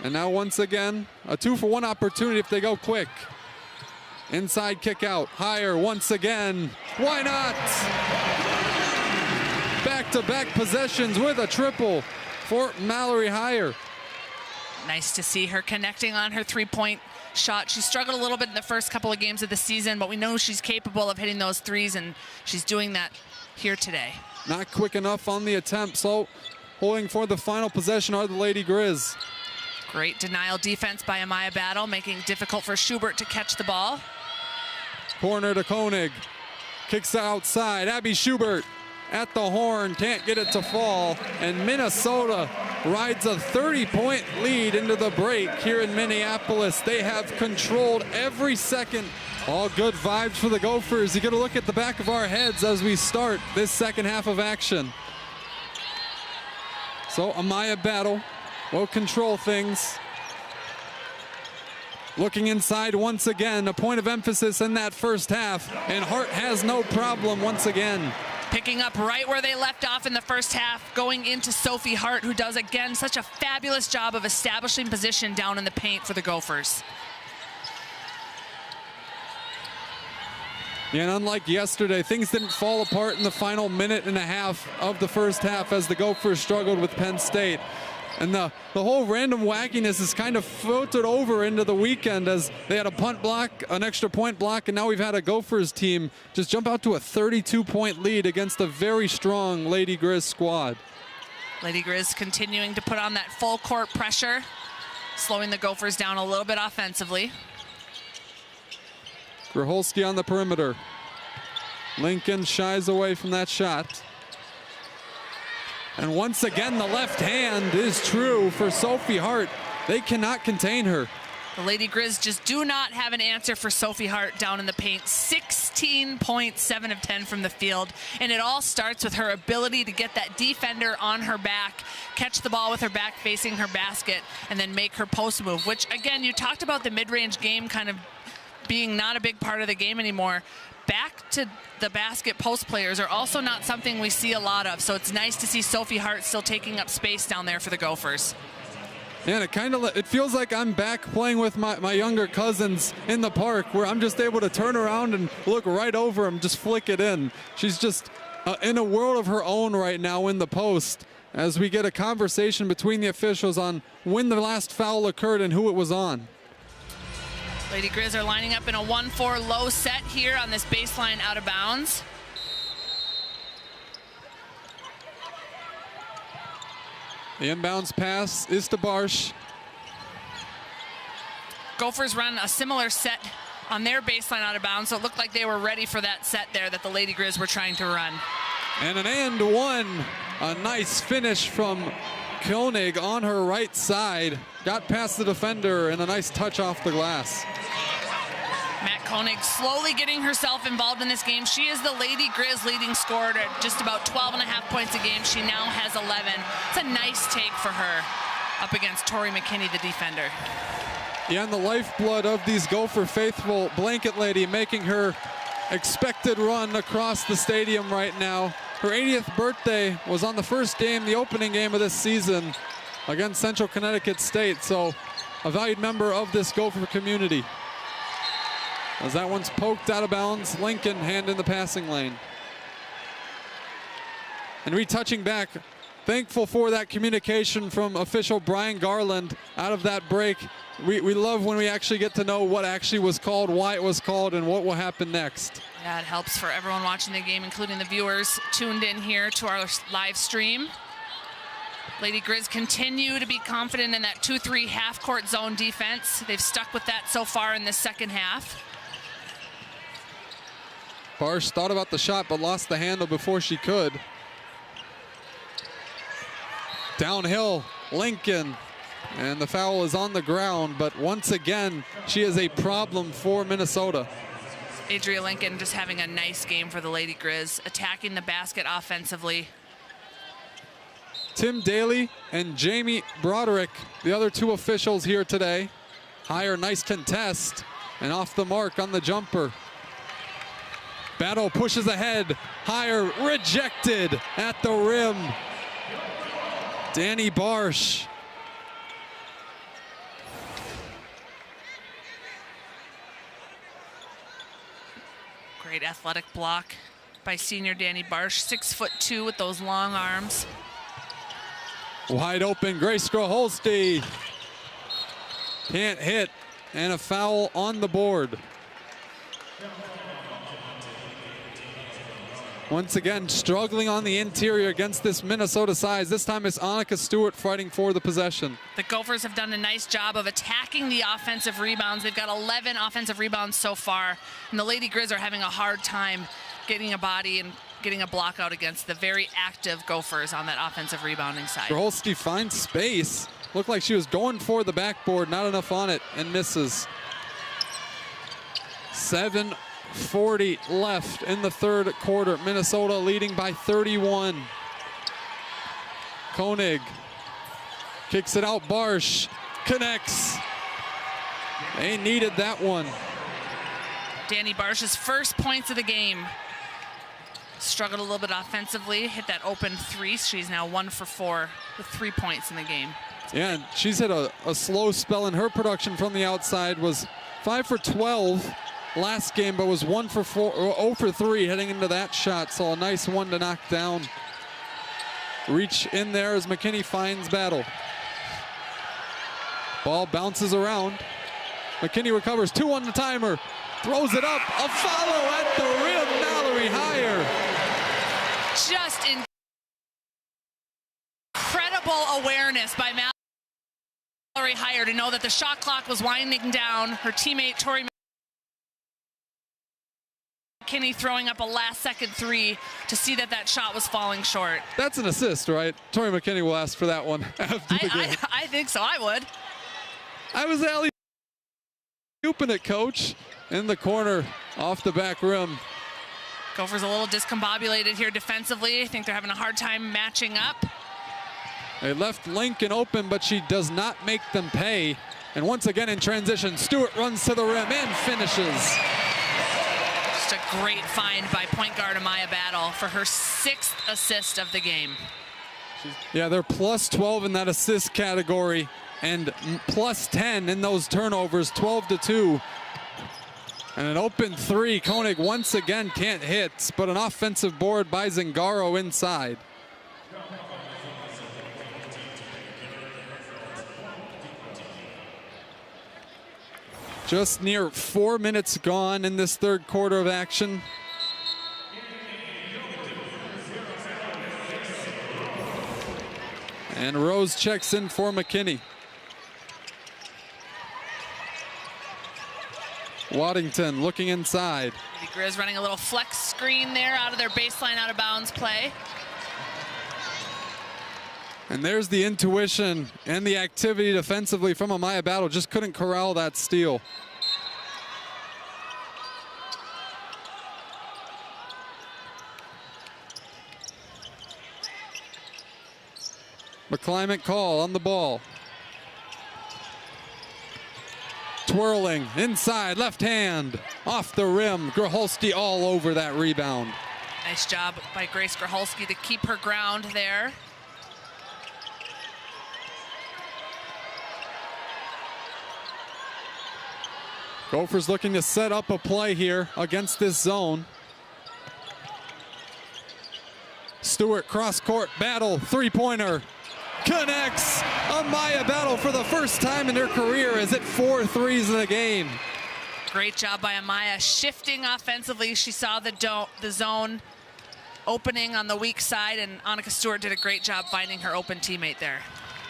And now once again, a 2-for-1 opportunity if they go quick. Inside kick out. Heyer once again. Why not? Back-to-back possessions with a triple for Mallory Heyer. Nice to see her connecting on her 3-point shot. She struggled a little bit in the first couple of games of the season, but we know she's capable of hitting those 3s, and she's doing that here today. Not quick enough on the attempt, so holding for the final possession are the Lady Grizz. Great denial defense by Amaya Battle, making it difficult for Schubert to catch the ball. Corner to Koenig. Kicks outside. Abby Schubert at the horn, can't get it to fall, and Minnesota rides a 30-point lead into the break here in Minneapolis. They have controlled every second. All good vibes for the Gophers. You get a look at the back of our heads as we start this second half of action. So Amaya Battle will control things. Looking inside once again, a point of emphasis in that first half, and Hart has no problem once again. Picking up right where they left off in the first half, going into Sophie Hart, who does, again, such a fabulous job of establishing position down in the paint for the Gophers. Yeah, and unlike yesterday, things didn't fall apart in the final minute and a half of the first half as the Gophers struggled with Penn State. And the whole random wackiness is kind of filtered over into the weekend as they had a punt block, an extra point block, and now we've had a Gophers team just jump out to a 32-point lead against a very strong Lady Grizz squad. Lady Grizz continuing to put on that full court pressure, slowing the Gophers down a little bit offensively. Graholski on the perimeter. Lincoln shies away from that shot. And once again, the left hand is true for Sophie Hart. They cannot contain her. The Lady Grizz just do not have an answer for Sophie Hart down in the paint. 16.7 of 10 from the field. And it all starts with her ability to get that defender on her back, catch the ball with her back facing her basket, and then make her post move, which, again, you talked about the mid-range game kind of being not a big part of the game anymore. Back to the basket post players are also not something we see a lot of. So it's nice to see Sophie Hart still taking up space down there for the Gophers. Yeah, and it feels like I'm back playing with my younger cousins in the park, where I'm just able to turn around and look right over them, just flick it in. She's just in a world of her own right now in the post, as we get a conversation between the officials on when the last foul occurred and who it was on. Lady Grizz are lining up in a 1-4 low set here on this baseline out of bounds. The inbounds pass is to Barsh. Gophers run a similar set on their baseline out of bounds, so it looked like they were ready for that set there that the Lady Grizz were trying to run. And an and one. A nice finish from Koenig on her right side. Got past the defender and a nice touch off the glass. Matt Koenig slowly getting herself involved in this game. She is the Lady Grizz leading scorer at just about 12.5 points a game. She now has 11. It's a nice take for her up against Tori McKinney, the defender. Yeah, and the lifeblood of these Gopher faithful, Blanket Lady, making her expected run across the stadium right now. Her 80th birthday was on the first game, the opening game of this season against Central Connecticut State. So a valued member of this Gopher community. As that one's poked out of bounds, Lincoln hand in the passing lane. And retouching back, thankful for that communication from official Brian Garland out of that break. We love when we actually get to know what actually was called, why it was called, and what will happen next. Yeah, it helps for everyone watching the game, including the viewers tuned in here to our live stream. Lady Grizz continue to be confident in that 2-3 half-court zone defense. They've stuck with that so far in this second half. Barsh thought about the shot but lost the handle before she could. Downhill, Lincoln, and the foul is on the ground, but once again, she is a problem for Minnesota. Adria Lincoln just having a nice game for the Lady Grizz, attacking the basket offensively. Tim Daly and Jamie Broderick, the other two officials here today. Higher, nice contest, and off the mark on the jumper. Battle pushes ahead, higher, rejected at the rim. Danny Barsh. Great athletic block by senior Danny Barsh, 6'2" with those long arms. Wide open, Grace Groholski. Can't hit, and a foul on the board. Once again, struggling on the interior against this Minnesota size. This time it's Annika Stewart fighting for the possession. The Gophers have done a nice job of attacking the offensive rebounds. They've got 11 offensive rebounds so far, and the Lady Grizz are having a hard time getting a body and getting a block out against the very active Gophers on that offensive rebounding side. Groholski finds space. Looked like she was going for the backboard, not enough on it, and misses. 7:40 left in the third quarter. Minnesota leading by 31. Koenig kicks it out. Barsh connects. They needed that one. Danny Barsh's first points of the game. Struggled a little bit offensively, hit that open three. She's now 1 for 4 with 3 points in the game. Yeah, and she's hit a slow spell in her production from the outside. Was 5 for 12 last game, but was 1 for 4, or 0 for 3 heading into that shot. So a nice one to knock down. Reach in there as McKinney finds Battle. Ball bounces around. McKinney recovers, 2 on the timer. Throws it up, a follow at the rim, Mallory Hire. Just incredible awareness by Mallory Hire to know that the shot clock was winding down. Her teammate Tori McKinney throwing up a last-second three to see that that shot was falling short. That's an assist, right? Tori McKinney will ask for that one after the game. I think so, I would. I was alley Open it, coach. In the corner, off the back rim. Gophers a little discombobulated here defensively. I think they're having a hard time matching up. They left Lincoln open, but she does not make them pay. And once again in transition, Stewart runs to the rim and finishes. Just a great find by point guard Amaya Battle for her 6th assist of the game. Yeah, they're plus 12 in that assist category and plus 10 in those turnovers, 12-2. And an open three, Koenig once again can't hit, but an offensive board by Zingaro inside. Just near 4 minutes gone in this third quarter of action. And Rose checks in for McKinney. Waddington looking inside. Lady Grizz running a little flex screen there out of their baseline out of bounds play. And there's the intuition and the activity defensively from Amaya Battle. Just couldn't corral that steal. McClimate call on the ball. Twirling inside, left hand, off the rim. Gracholski all over that rebound. Nice job by Grace Gracholski to keep her ground there. Gophers looking to set up a play here against this zone. Stewart cross-court battle, three-pointer. Connects. Amaya Battle for the first time in her career is at 4 threes in the game. Great job by Amaya shifting offensively. She saw the zone opening on the weak side, and Annika Stewart did a great job finding her open teammate there.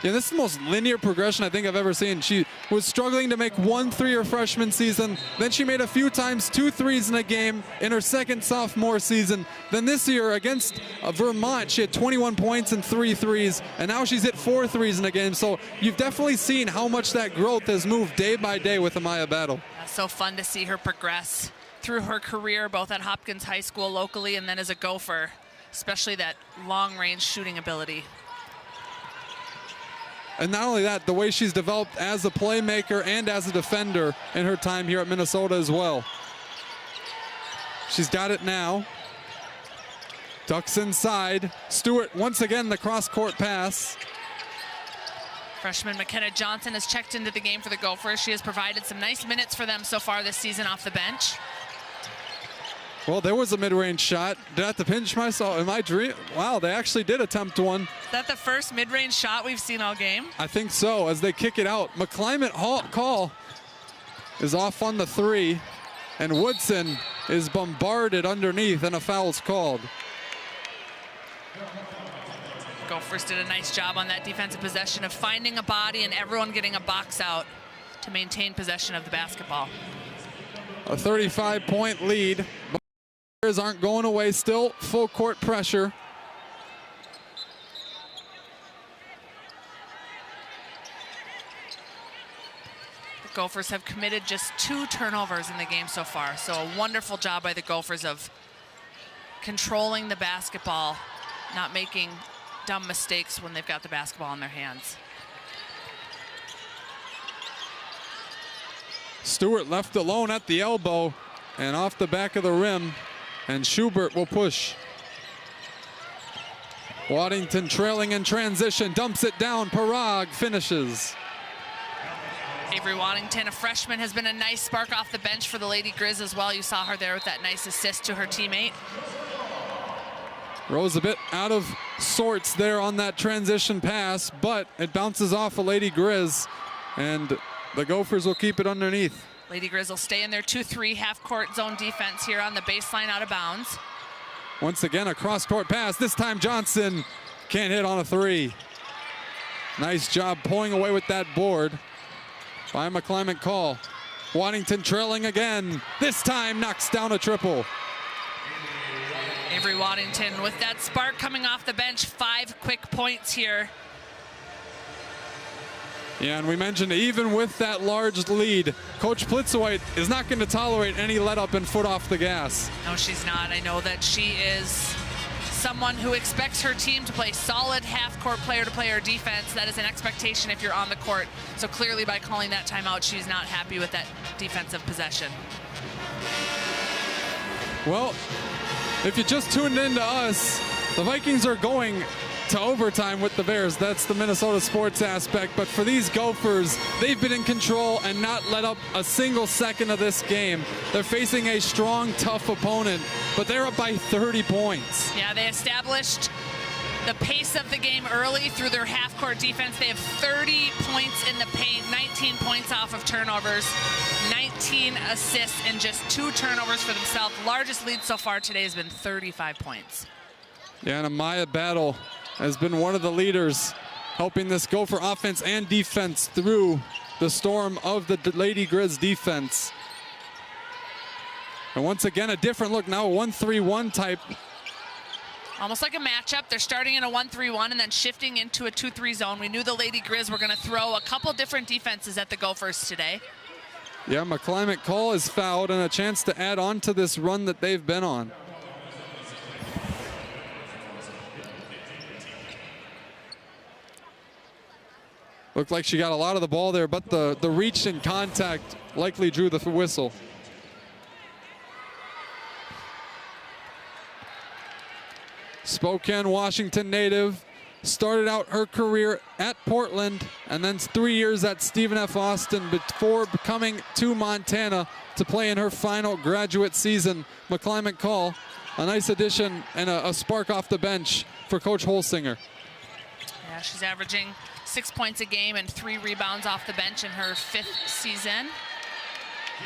Yeah, this is the most linear progression I think I've ever seen. She was struggling to make 1 3 her freshman season. Then she made a few times 2 threes in a game in her second sophomore season. Then this year against Vermont, she had 21 points and 3 threes. And now she's hit 4 threes in a game. So you've definitely seen how much that growth has moved day by day with Amaya Battle. So fun to see her progress through her career, both at Hopkins High School locally and then as a Gopher, especially that long-range shooting ability. And not only that, the way she's developed as a playmaker and as a defender in her time here at Minnesota as well. She's got it now. Ducks inside. Stewart, once again, the cross-court pass. Freshman McKenna Johnson has checked into the game for the Gophers. She has provided some nice minutes for them so far this season off the bench. Well, there was a mid-range shot. Did I have to pinch myself? Am I dreaming? Wow, they actually did attempt one. Is that the first mid-range shot we've seen all game? I think so, as they kick it out. McClimate call is off on the 3, and Woodson is bombarded underneath, and a foul's called. Gophers did a nice job on that defensive possession of finding a body and everyone getting a box out to maintain possession of the basketball. A 35-point lead. But aren't going away, still full court pressure. The Gophers have committed just 2 turnovers in the game so far. So a wonderful job by the Gophers of controlling the basketball, not making dumb mistakes when they've got the basketball in their hands. Stewart left alone at the elbow and off the back of the rim, and Schubert will push. Waddington trailing in transition, dumps it down, Parag finishes. Avery Waddington, a freshman, has been a nice spark off the bench for the Lady Grizz as well. You saw her there with that nice assist to her teammate. Rose a bit out of sorts there on that transition pass, but it bounces off a Lady Grizz, and the Gophers will keep it underneath. Lady Grizz will stay in their 2-3 half-court zone defense here on the baseline out of bounds. Once again, a cross-court pass. This time Johnson can't hit on a 3. Nice job pulling away with that board by McClimate call. Waddington trailing again. This time knocks down a triple. Avery Waddington with that spark coming off the bench. 5 quick points here. Yeah, and we mentioned even with that large lead, Coach Plitzowite is not going to tolerate any let up and foot off the gas. No, she's not. I know that she is someone who expects her team to play solid half-court player-to-player defense. That is an expectation if you're on the court. So clearly by calling that timeout, she's not happy with that defensive possession. Well, if you just tuned in to us, the Vikings are going to overtime with the Bears. That's the Minnesota sports aspect. But for these Gophers, they've been in control and not let up a single second of this game. They're facing a strong, tough opponent, but they're up by 30 points. Yeah, they established the pace of the game early through their half-court defense. They have 30 points in the paint, 19 points off of turnovers, 19 assists, and just 2 turnovers for themselves. Largest lead so far today has been 35 points. Yeah, and Amaya Battle has been one of the leaders helping this Gopher offense and defense through the storm of the Lady Grizz defense. And once again, a different look now, a 1-3-1 type. Almost like a matchup. They're starting in a 1-3-1 and then shifting into a 2-3 zone. We knew the Lady Grizz were going to throw a couple different defenses at the Gophers today. Yeah, McClimate Call is fouled and a chance to add on to this run that they've been on. Looked like she got a lot of the ball there, but the reach and contact likely drew the whistle. Spokane, Washington native, started out her career at Portland and then 3 years at Stephen F. Austin before coming to Montana to play in her final graduate season. McClimate Call, a nice addition and a spark off the bench for Coach Holsinger. Yeah, she's averaging 6 points a game and 3 rebounds off the bench in her 5th season.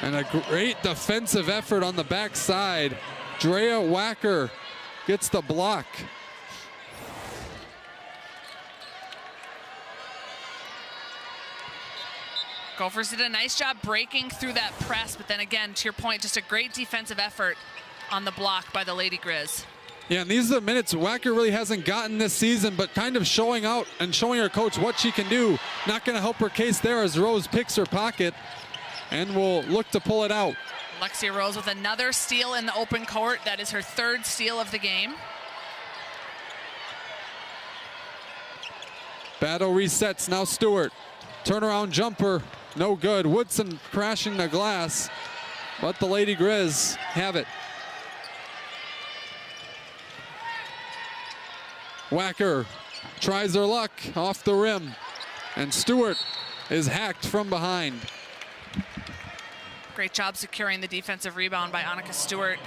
And a great defensive effort on the backside. Drea Wacker gets the block. Gophers did a nice job breaking through that press, but then again, to your point, just a great defensive effort on the block by the Lady Grizz. Yeah, and these are the minutes Wacker really hasn't gotten this season, but kind of showing out and showing her coach what she can do. Not going to help her case there as Rose picks her pocket and will look to pull it out. Alexia Rose with another steal in the open court. That is her 3rd steal of the game. Battle resets, now Stewart. Turnaround jumper, no good. Woodson crashing the glass, but the Lady Grizz have it. Wacker tries her luck off the rim, and Stewart is hacked from behind. Great job securing the defensive rebound by Annika Stewart.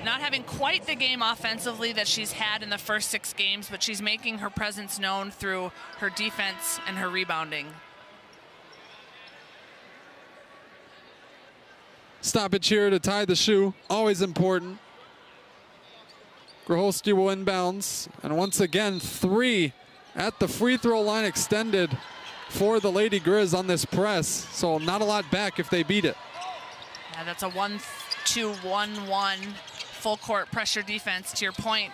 Not having quite the game offensively that she's had in the first 6 games, but she's making her presence known through her defense and her rebounding. Stoppage here to tie the shoe, always important. Grholski will inbounds, and once again, 3 at the free throw line extended for the Lady Grizz on this press, so not a lot back if they beat it. Yeah, that's a 1-2-1-1 full court pressure defense. To your point,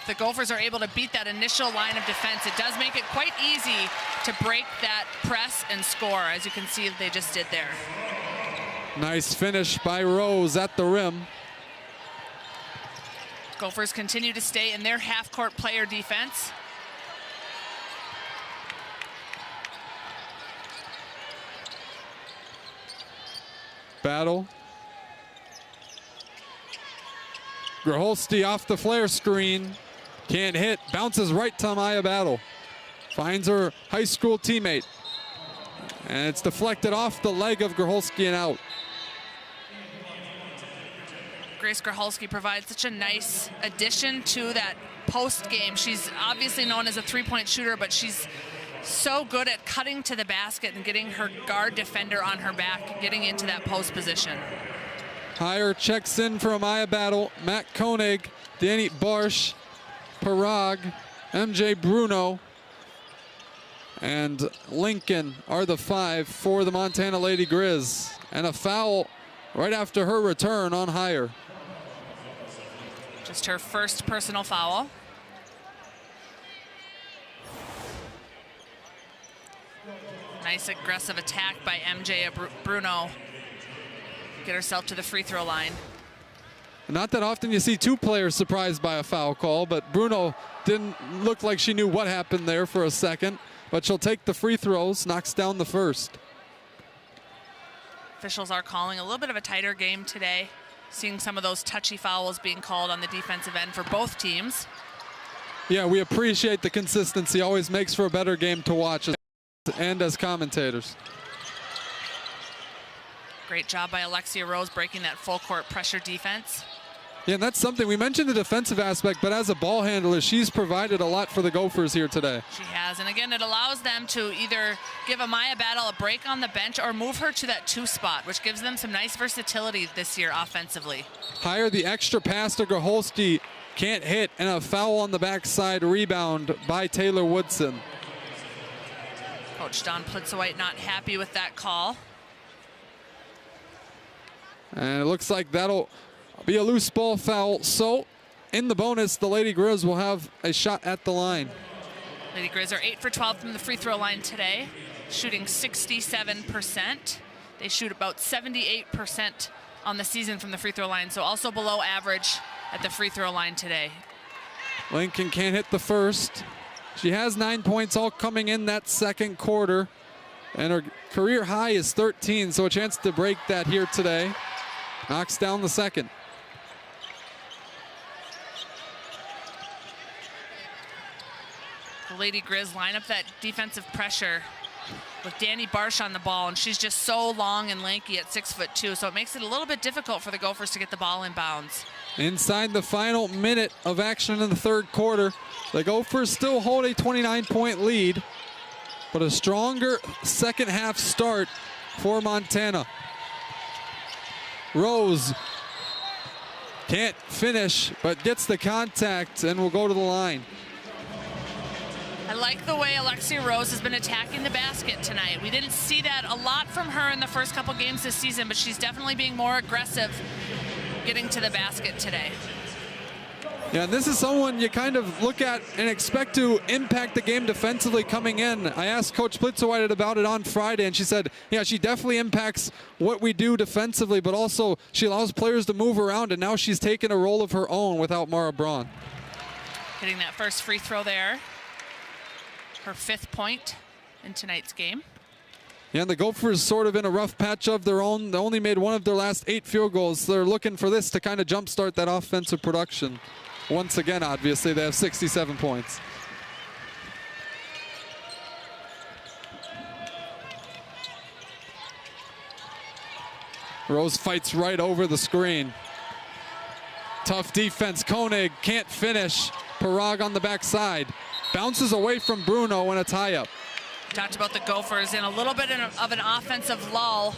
the Gophers are able to beat that initial line of defense. It does make it quite easy to break that press and score, as you can see they just did there. Nice finish by Rose at the rim. Gophers continue to stay in their half-court player defense. Battle. Grholski off the flare screen. Can't hit. Bounces right to Maya Battle. Finds her high school teammate. And it's deflected off the leg of Grholski and out. Grace Grholski provides such a nice addition to that post game. She's obviously known as a 3-point shooter, but she's so good at cutting to the basket and getting her guard defender on her back, getting into that post position. Higher checks in for Amaya Battle. Matt Koenig, Danny Barsh, Parag, MJ Bruno, and Lincoln are the 5 for the Montana Lady Grizz. And a foul right after her return on Higher. Just her first personal foul. Nice aggressive attack by MJ Bruno. Get herself to the free throw line. Not that often you see two players surprised by a foul call, but Bruno didn't look like she knew what happened there for a second. But she'll take the free throws, knocks down the first. Officials are calling a little bit of a tighter game today. Seeing some of those touchy fouls being called on the defensive end for both teams. Yeah, we appreciate the consistency. Always makes for a better game to watch and as commentators. Great job by Alexia Rose breaking that full court pressure defense. Yeah, and that's something. We mentioned the defensive aspect, but as a ball handler, she's provided a lot for the Gophers here today. She has, and again, it allows them to either give Amaya Battle a break on the bench or move her to that 2 spot, which gives them some nice versatility this year offensively. Hire the extra pass to Grholski, can't hit, and a foul on the backside rebound by Taylor Woodson. Coach Don Plitzowite not happy with that call. And it looks like that'll be a loose ball foul. So in the bonus, the Lady Grizz will have a shot at the line. Lady Grizz are 8 for 12 from the free throw line today, shooting 67%. They shoot about 78% on the season from the free throw line, so also below average at the free throw line today. Lincoln can't hit the first. She has 9 points all coming in that second quarter, and her career high is 13, so a chance to break that here today. Knocks down the second. The Lady Grizz line up that defensive pressure with Danny Barsh on the ball, and she's just so long and lanky at 6'2", so it makes it a little bit difficult for the Gophers to get the ball in bounds. Inside the final minute of action in the third quarter, the Gophers still hold a 29-point lead, but a stronger second half start for Montana. Rose can't finish, but gets the contact and will go to the line. I like the way Alexia Rose has been attacking the basket tonight. We didn't see that a lot from her in the first couple games this season, but she's definitely being more aggressive getting to the basket today. Yeah, this is someone you kind of look at and expect to impact the game defensively coming in. I asked Coach Plitzowite about it on Friday, and she said, yeah, she definitely impacts what we do defensively, but also she allows players to move around, and now she's taken a role of her own without Mara Braun. Hitting that first free throw there. Her 5th point in tonight's game. Yeah, and the Gophers sort of in a rough patch of their own. They only made one of their last 8 field goals. They're looking for this to kind of jumpstart that offensive production. Once again, obviously, they have 67 points. Rose fights right over the screen. Tough defense. Koenig can't finish. Parag on the backside. Bounces away from Bruno in a tie-up. Talked about the Gophers in a little bit of an offensive lull.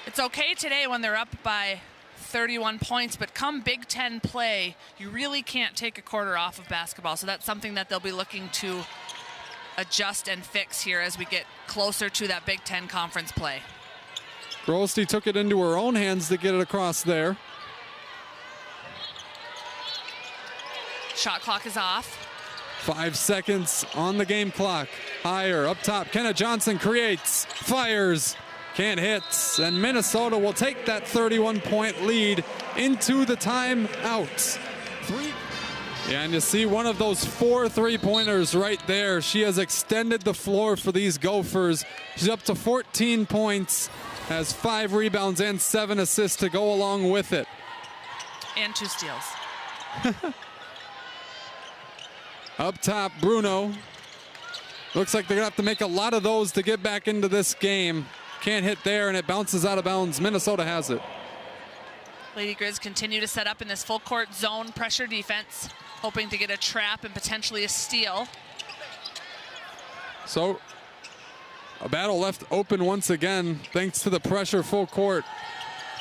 It's okay today when they're up by 31 points, but come Big Ten play, you really can't take a quarter off of basketball. So that's something that they'll be looking to adjust and fix here as we get closer to that Big Ten conference play. Grolsty took it into her own hands to get it across there. Shot clock is off. 5 seconds on the game clock. Higher, up top, Kenna Johnson creates, fires, can't hit, and Minnesota will take that 31-point lead into the timeout. Yeah, and you see one of those 4 3-pointers right there. She has extended the floor for these Gophers. She's up to 14 points, has 5 rebounds and 7 assists to go along with it. And 2 steals. Up top, Bruno. Looks like they're gonna have to make a lot of those to get back into this game. Can't hit there, and it bounces out of bounds. Minnesota has it. Lady Grizz continue to set up in this full court zone pressure defense, hoping to get a trap and potentially a steal. So a battle left open once again, thanks to the pressure full court.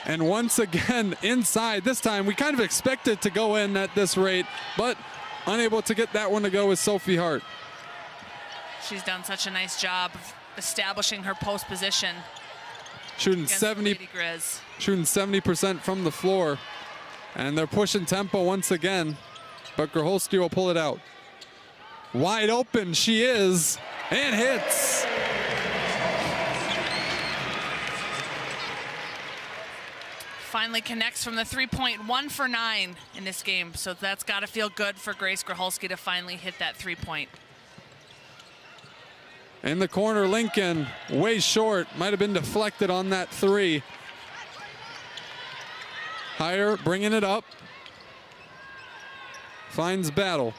And once again inside. This time we kind of expected to go in at this rate, but unable to get that one to go is Sophie Hart. She's done such a nice job of establishing her post position. Shooting 70% from the floor. And they're pushing tempo once again, but Grholski will pull it out. Wide open she is, and hits. Finally connects from the 3-point, 1 for 9 in this game. So that's got to feel good for Grace Gracholski to finally hit that 3-point. In the corner, Lincoln, way short. Might have been deflected on that 3. Higher, bringing it up. Finds Battle.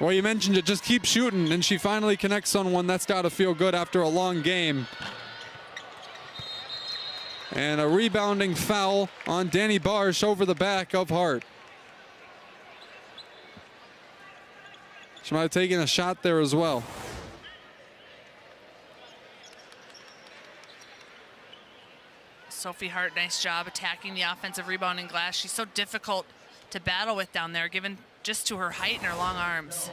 Well, you mentioned it, just keep shooting, and she finally connects on one. That's got to feel good after a long game. And a rebounding foul on Danny Barsh over the back of Hart. She might have taken a shot there as well. Sophie Hart, nice job attacking the offensive rebounding glass. She's so difficult to battle with down there, given just to her height and her long arms.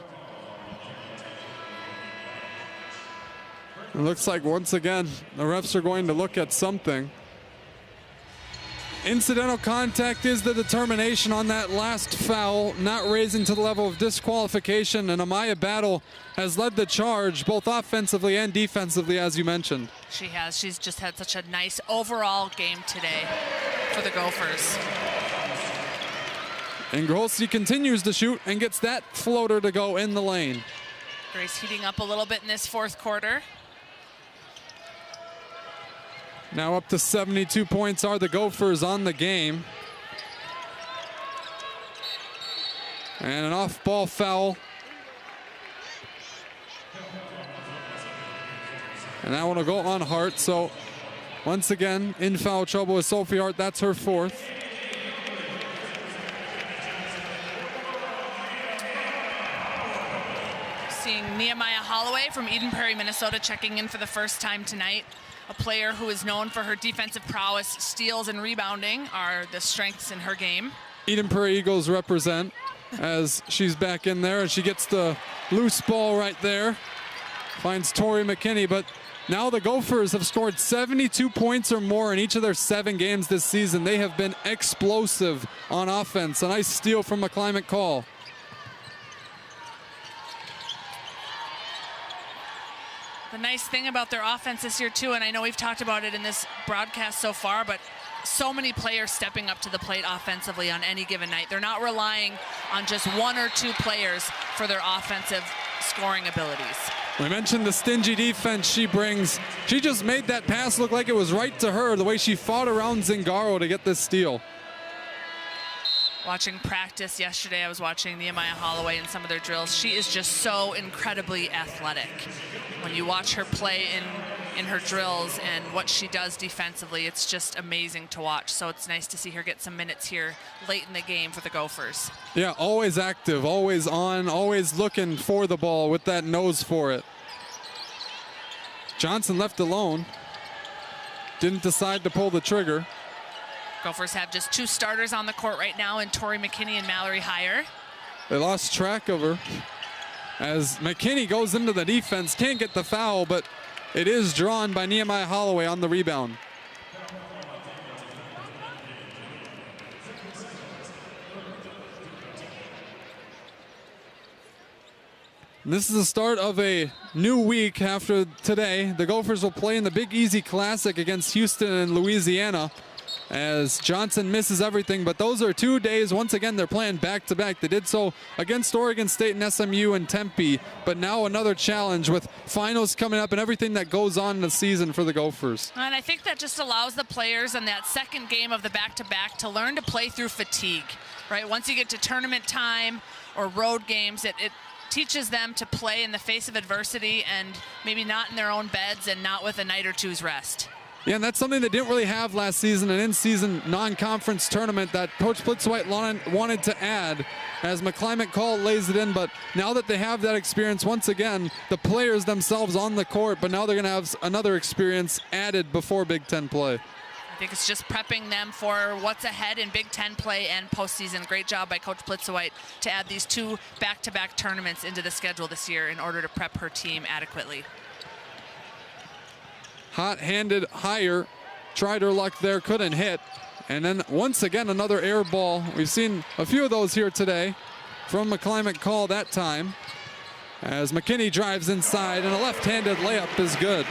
It looks like once again the refs are going to look at something. Incidental contact is the determination on that last foul, not raising to the level of disqualification, and Amaya Battle has led the charge both offensively and defensively, as you mentioned. She has. She's just had such a nice overall game today for the Gophers. And Gracholski continues to shoot and gets that floater to go in the lane. Grace heating up a little bit in this fourth quarter. Now up to 72 points are the Gophers on the game. And an off-ball foul. And that one will go on Hart. So once again, in foul trouble with Sophie Hart. That's her 4th. Seeing Nehemiah Holloway from Eden Prairie, Minnesota, checking in for the first time tonight. A player who is known for her defensive prowess. Steals and rebounding are the strengths in her game. Eden Prairie Eagles represent as she's back in there, and she gets the loose ball right there. Finds Tori McKinney, but now the Gophers have scored 72 points or more in each of their 7 games this season. They have been explosive on offense. A nice steal from McClimate Call. The nice thing about their offense this year too, and I know we've talked about it in this broadcast so far, but so many players stepping up to the plate offensively on any given night. They're not relying on just 1 or 2 players for their offensive scoring abilities. We mentioned the stingy defense she brings. She just made that pass look like it was right to her, the way she fought around Zingaro to get this steal. Watching practice yesterday, I was watching Nehemiah Holloway and some of their drills. She is just so incredibly athletic. When you watch her play in her drills and what she does defensively, it's just amazing to watch. So it's nice to see her get some minutes here late in the game for the Gophers. Yeah, always active, always on, always looking for the ball with that nose for it. Johnson left alone. Didn't decide to pull the trigger. Gophers have just 2 starters on the court right now in Tori McKinney and Mallory Heyer. They lost track of her as McKinney goes into the defense. Can't get the foul, but it is drawn by Nehemiah Holloway on the rebound. This is the start of a new week after today. The Gophers will play in the Big Easy Classic against Houston and Louisiana, as Johnson misses everything, but those are 2 days. Once again, they're playing back-to-back. They did so against Oregon State and SMU and Tempe, but now another challenge with finals coming up and everything that goes on in the season for the Gophers. And I think that just allows the players in that second game of the back-to-back to learn to play through fatigue, right? Once you get to tournament time or road games, it teaches them to play in the face of adversity and maybe not in their own beds and not with a night or two's rest. Yeah, and that's something they didn't really have last season, an in-season non-conference tournament that Coach Blitzwhite wanted to add as McClimate Call lays it in. But now that they have that experience, once again, the players themselves on the court, but now they're going to have another experience added before Big Ten play. I think it's just prepping them for what's ahead in Big Ten play and postseason. Great job by Coach Blitzwhite to add these 2 back-to-back tournaments into the schedule this year in order to prep her team adequately. Hot-handed Heyer, tried her luck there, couldn't hit. And then once again, another air ball. We've seen a few of those here today from McClimate Call that time. as McKinney drives inside, and a left-handed layup is good.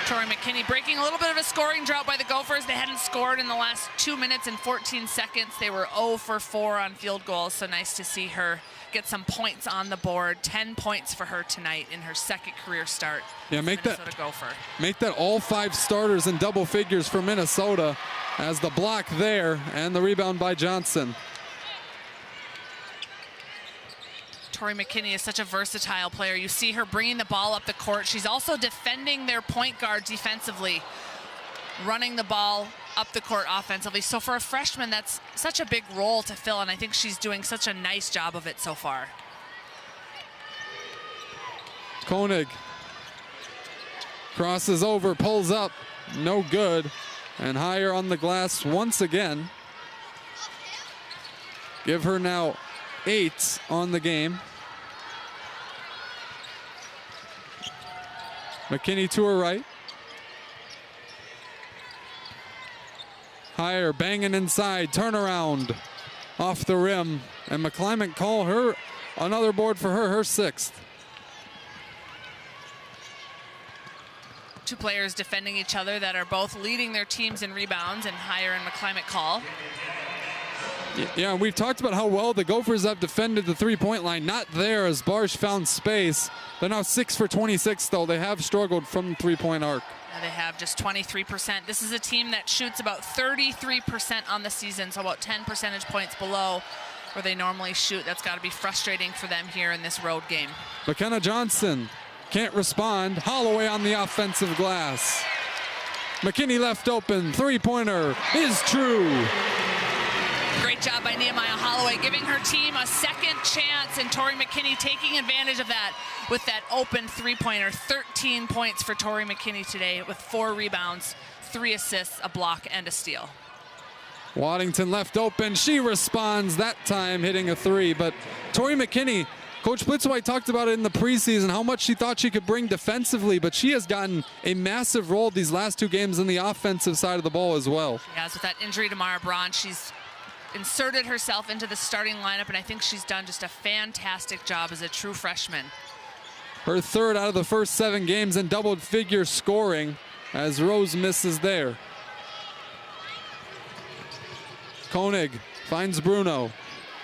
Tori McKinney breaking a little bit of a scoring drought by the Gophers. They hadn't scored in the last 2 minutes and 14 seconds. They were 0 for 4 on field goals, so nice to see her get some points on the board. 10 points for her tonight in her second career start. Yeah, make Minnesota Gopher. Make that all 5 starters in double figures for Minnesota, as the block there and the rebound by Johnson. Tori McKinney is such a versatile player. You see her bringing the ball up the court. She's also defending their point guard defensively, running the ball up the court offensively. So for a freshman, that's such a big role to fill, and I think she's doing such a nice job of it so far. Koenig crosses over, pulls up, no good, and higher on the glass once again. Give her now 8 on the game. McKinney to her right. Higher, banging inside, turnaround off the rim, and McClymonk call her another board for her 6th. Two players defending each other that are both leading their teams in rebounds, and Higher and McClymonk call. Yeah, we've talked about how well the Gophers have defended the three-point line. Not there as Barsh found space. They're now 6 for 26, though. They have struggled from the three-point arc. Yeah, they have just 23%. This is a team that shoots about 33% on the season, so about 10 percentage points below where they normally shoot. That's got to be frustrating for them here in this road game. McKenna Johnson can't respond. Holloway on the offensive glass. McKinney left open. Three-pointer is true. Great job by Nehemiah Holloway, giving her team a second chance, and Tori McKinney taking advantage of that with that open three-pointer. 13 points for Tori McKinney today with 4 rebounds, 3 assists, a block, and a steal. Waddington left open. She responds that time, hitting a 3. But Tori McKinney, Coach Blitzwhite talked about it in the preseason, how much she thought she could bring defensively, but she has gotten a massive role these last 2 games on the offensive side of the ball as well. She has, with that injury to Mara Braun, she's inserted herself into the starting lineup, and I think she's done just a fantastic job as a true freshman. Her 3rd out of the first 7 games in double-figure scoring, as Rose misses there. Koenig finds Bruno.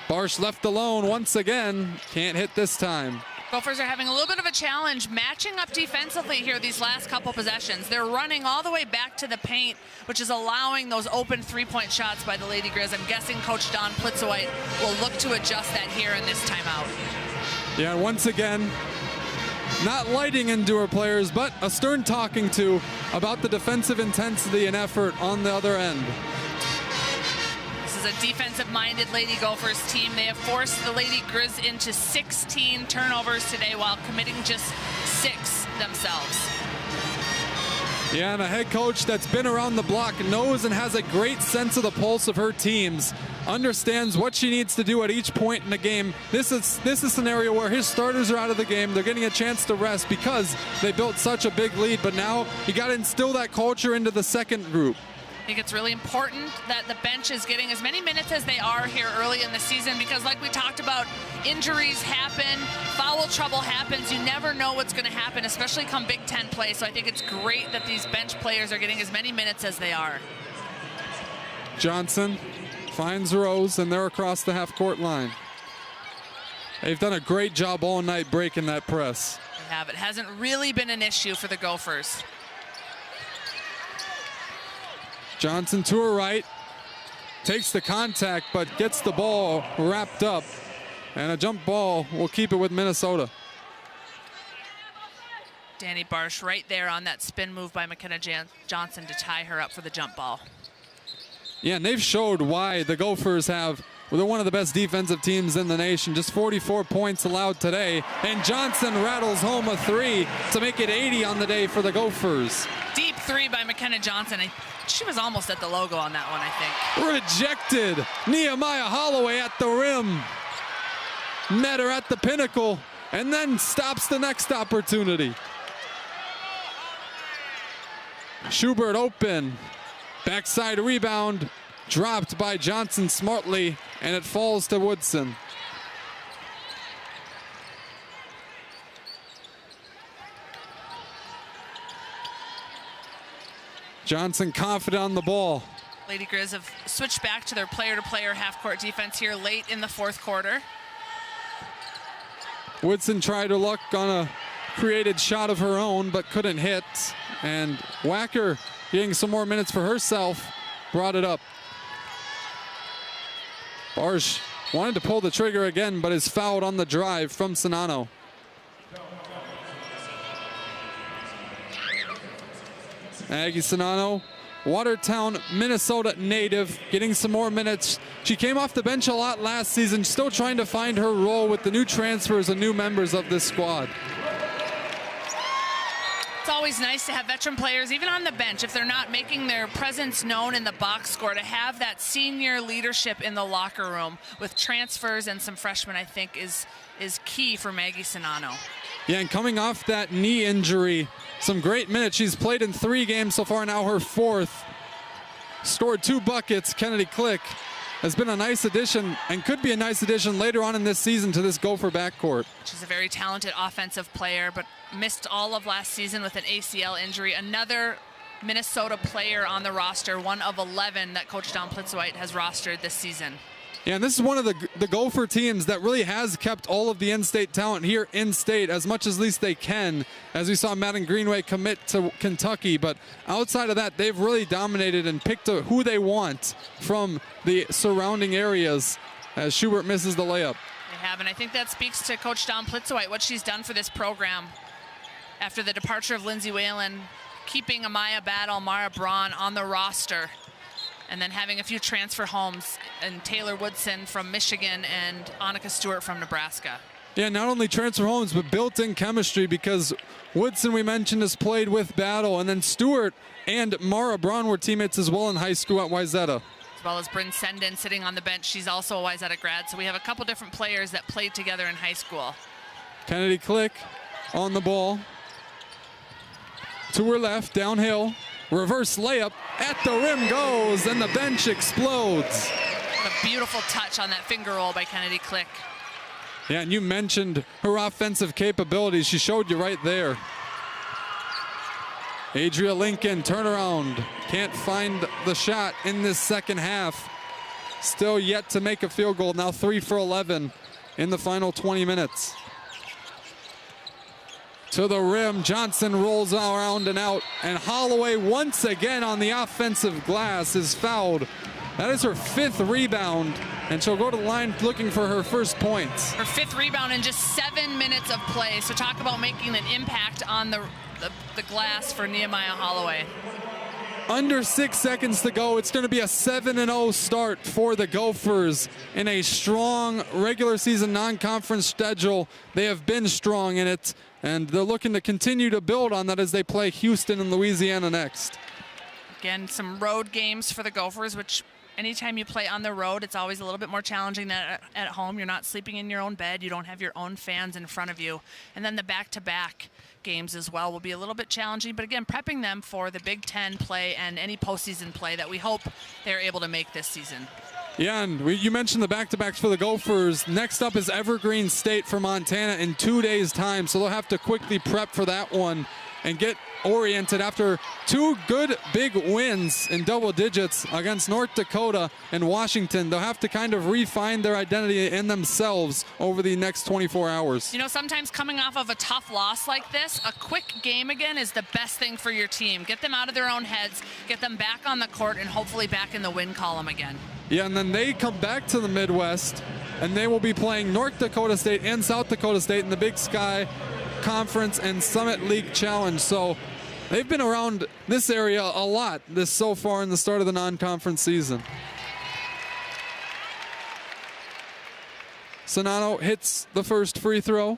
Barsh left alone once again. Can't hit this time. Gophers are having a little bit of a challenge matching up defensively here these last couple possessions. They're running all the way back to the paint, which is allowing those open three-point shots by the Lady Grizz. I'm guessing Coach Don Plitzowite will look to adjust that here in this timeout. Yeah, once again, not lighting into her players, but a stern talking to about the defensive intensity and effort on the other end. A defensive-minded Lady Gophers team. They have forced the Lady Grizz into 16 turnovers today while committing just 6 themselves. Yeah, and a head coach that's been around the block, knows and has a great sense of the pulse of her teams, understands what she needs to do at each point in the game. This is a scenario where his starters are out of the game. They're getting a chance to rest because they built such a big lead, but now you got to instill that culture into the second group. I think it's really important that the bench is getting as many minutes as they are here early in the season, because like we talked about, injuries happen, foul trouble happens. You never know what's going to happen, especially come Big Ten play. So I think it's great that these bench players are getting as many minutes as they are. Johnson finds Rose, and they're across the half-court line. They've done a great job all night breaking that press. They have. It hasn't really been an issue for the Gophers. Johnson to her right, takes the contact, but gets the ball wrapped up, and a jump ball will keep it with Minnesota. Danny Barsh right there on that spin move by McKenna Johnson to tie her up for the jump ball. Yeah, and they've showed why the Gophers they're one of the best defensive teams in the nation. Just 44 points allowed today, and Johnson rattles home a 3 to make it 80 on the day for the Gophers. Deep 3 by McKenna Johnson. She was almost at the logo on that one, I think. Rejected. Nehemiah Holloway at the rim. Met her at the pinnacle, and then stops the next opportunity. Schubert open. Backside rebound. Dropped by Johnson smartly, and it falls to Woodson. Johnson confident on the ball. Lady Grizz have switched back to their player-to-player half-court defense here late in the fourth quarter. Woodson tried her luck on a created shot of her own, but couldn't hit. And Wacker, getting some more minutes for herself, brought it up. Barsh wanted to pull the trigger again, but is fouled on the drive from Sonano. Aggie Sonano, Watertown, Minnesota native, getting some more minutes. She came off the bench a lot last season, still trying to find her role with the new transfers and new members of this squad. It's always nice to have veteran players, even on the bench, if they're not making their presence known in the box score, to have that senior leadership in the locker room with transfers and some freshmen, I think is key for Maggie Sonano. Yeah, and coming off that knee injury, some great minutes. She's played in 3 games so far, now her 4th. Scored 2 buckets. Kennedy Click has been a nice addition and could be a nice addition later on in this season to this Gopher backcourt. She's a very talented offensive player, but missed all of last season with an ACL injury. Another Minnesota player on the roster, one of 11 that Coach Don Plitzweit has rostered this season. Yeah, and this is one of the Gopher teams that really has kept all of the in-state talent here in-state as much as least they can, as we saw Madden Greenway commit to Kentucky. But outside of that, they've really dominated and picked who they want from the surrounding areas as Schubert misses the layup. They have, and I think that speaks to Coach Don Plitzweit, what she's done for this program. After the departure of Lindsay Whalen, keeping Amaya Battle, Mara Braun on the roster, and then having a few transfer homes, and Taylor Woodson from Michigan and Annika Stewart from Nebraska. Yeah, not only transfer homes, but built-in chemistry, because Woodson, we mentioned, has played with Battle, and then Stewart and Mara Braun were teammates as well in high school at Wayzata. As well as Bryn Senden sitting on the bench. She's also a Wayzata grad, so we have a couple different players that played together in high school. Kennedy Click on the ball. To her left, downhill. Reverse layup, at the rim goes, and the bench explodes. A beautiful touch on that finger roll by Kennedy Click. Yeah, and you mentioned her offensive capabilities. She showed you right there. Adria Lincoln, turnaround. Can't find the shot in this second half. Still yet to make a field goal. Now 3 for 11 in the final 20 minutes. To the rim, Johnson rolls around and out, and Holloway once again on the offensive glass is fouled. That is her 5th rebound, and she'll go to the line looking for her first points. Her 5th rebound in just 7 minutes of play, so talk about making an impact on the glass for Nehemiah Holloway. Under 6 seconds to go. It's going to be a 7-0 start for the Gophers in a strong regular season non-conference schedule. They have been strong in it, and they're looking to continue to build on that as they play Houston and Louisiana next. Again, some road games for the Gophers, which anytime you play on the road, it's always a little bit more challenging than at home. You're not sleeping in your own bed. You don't have your own fans in front of you. And then the back-to-back games as well will be a little bit challenging, but again, prepping them for the Big Ten play and any postseason play that we hope they're able to make this season. Yeah, and you mentioned the back-to-backs for the Gophers. Next up is Evergreen State for Montana in 2 days' time, so they'll have to quickly prep for that one and get oriented after 2 good big wins in double digits against North Dakota and Washington. They'll have to kind of refine their identity in themselves over the next 24 hours. You know, sometimes coming off of a tough loss like this, a quick game again is the best thing for your team. Get them out of their own heads, get them back on the court, and hopefully back in the win column again. Yeah, and then they come back to the Midwest, and they will be playing North Dakota State and South Dakota State in the Big Sky Conference and Summit League Challenge. So they've been around this area a lot so far in the start of the non-conference season. Sonano hits the first free throw.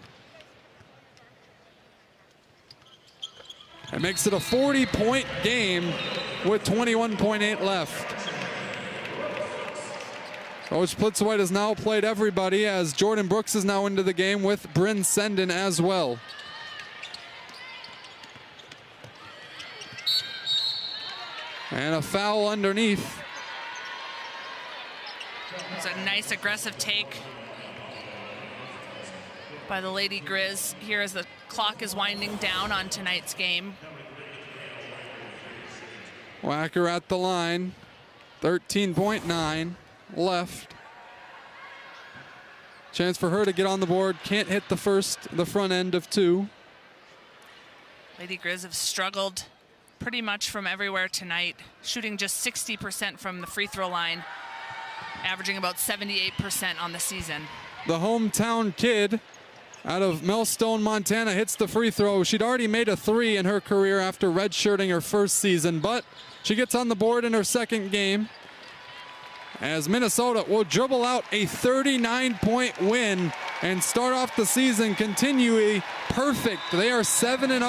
It makes it a 40-point game with 21.8 left. Coach Plitzweit has now played everybody, as Jordan Brooks is now into the game with Bryn Senden as well. And a foul underneath. It's a nice aggressive take by the Lady Grizz here as the clock is winding down on tonight's game. Wacker at the line. 13.9 left. Chance for her to get on the board. Can't hit the front end of 2. Lady Grizz have struggled pretty much from everywhere tonight, shooting just 60% from the free throw line, averaging about 78% on the season. The hometown kid out of Millstone, Montana hits the free throw. She'd already made a 3 in her career after redshirting her first season, but she gets on the board in her second game as Minnesota will dribble out a 39-point win and start off the season continuing perfect. They are 7-0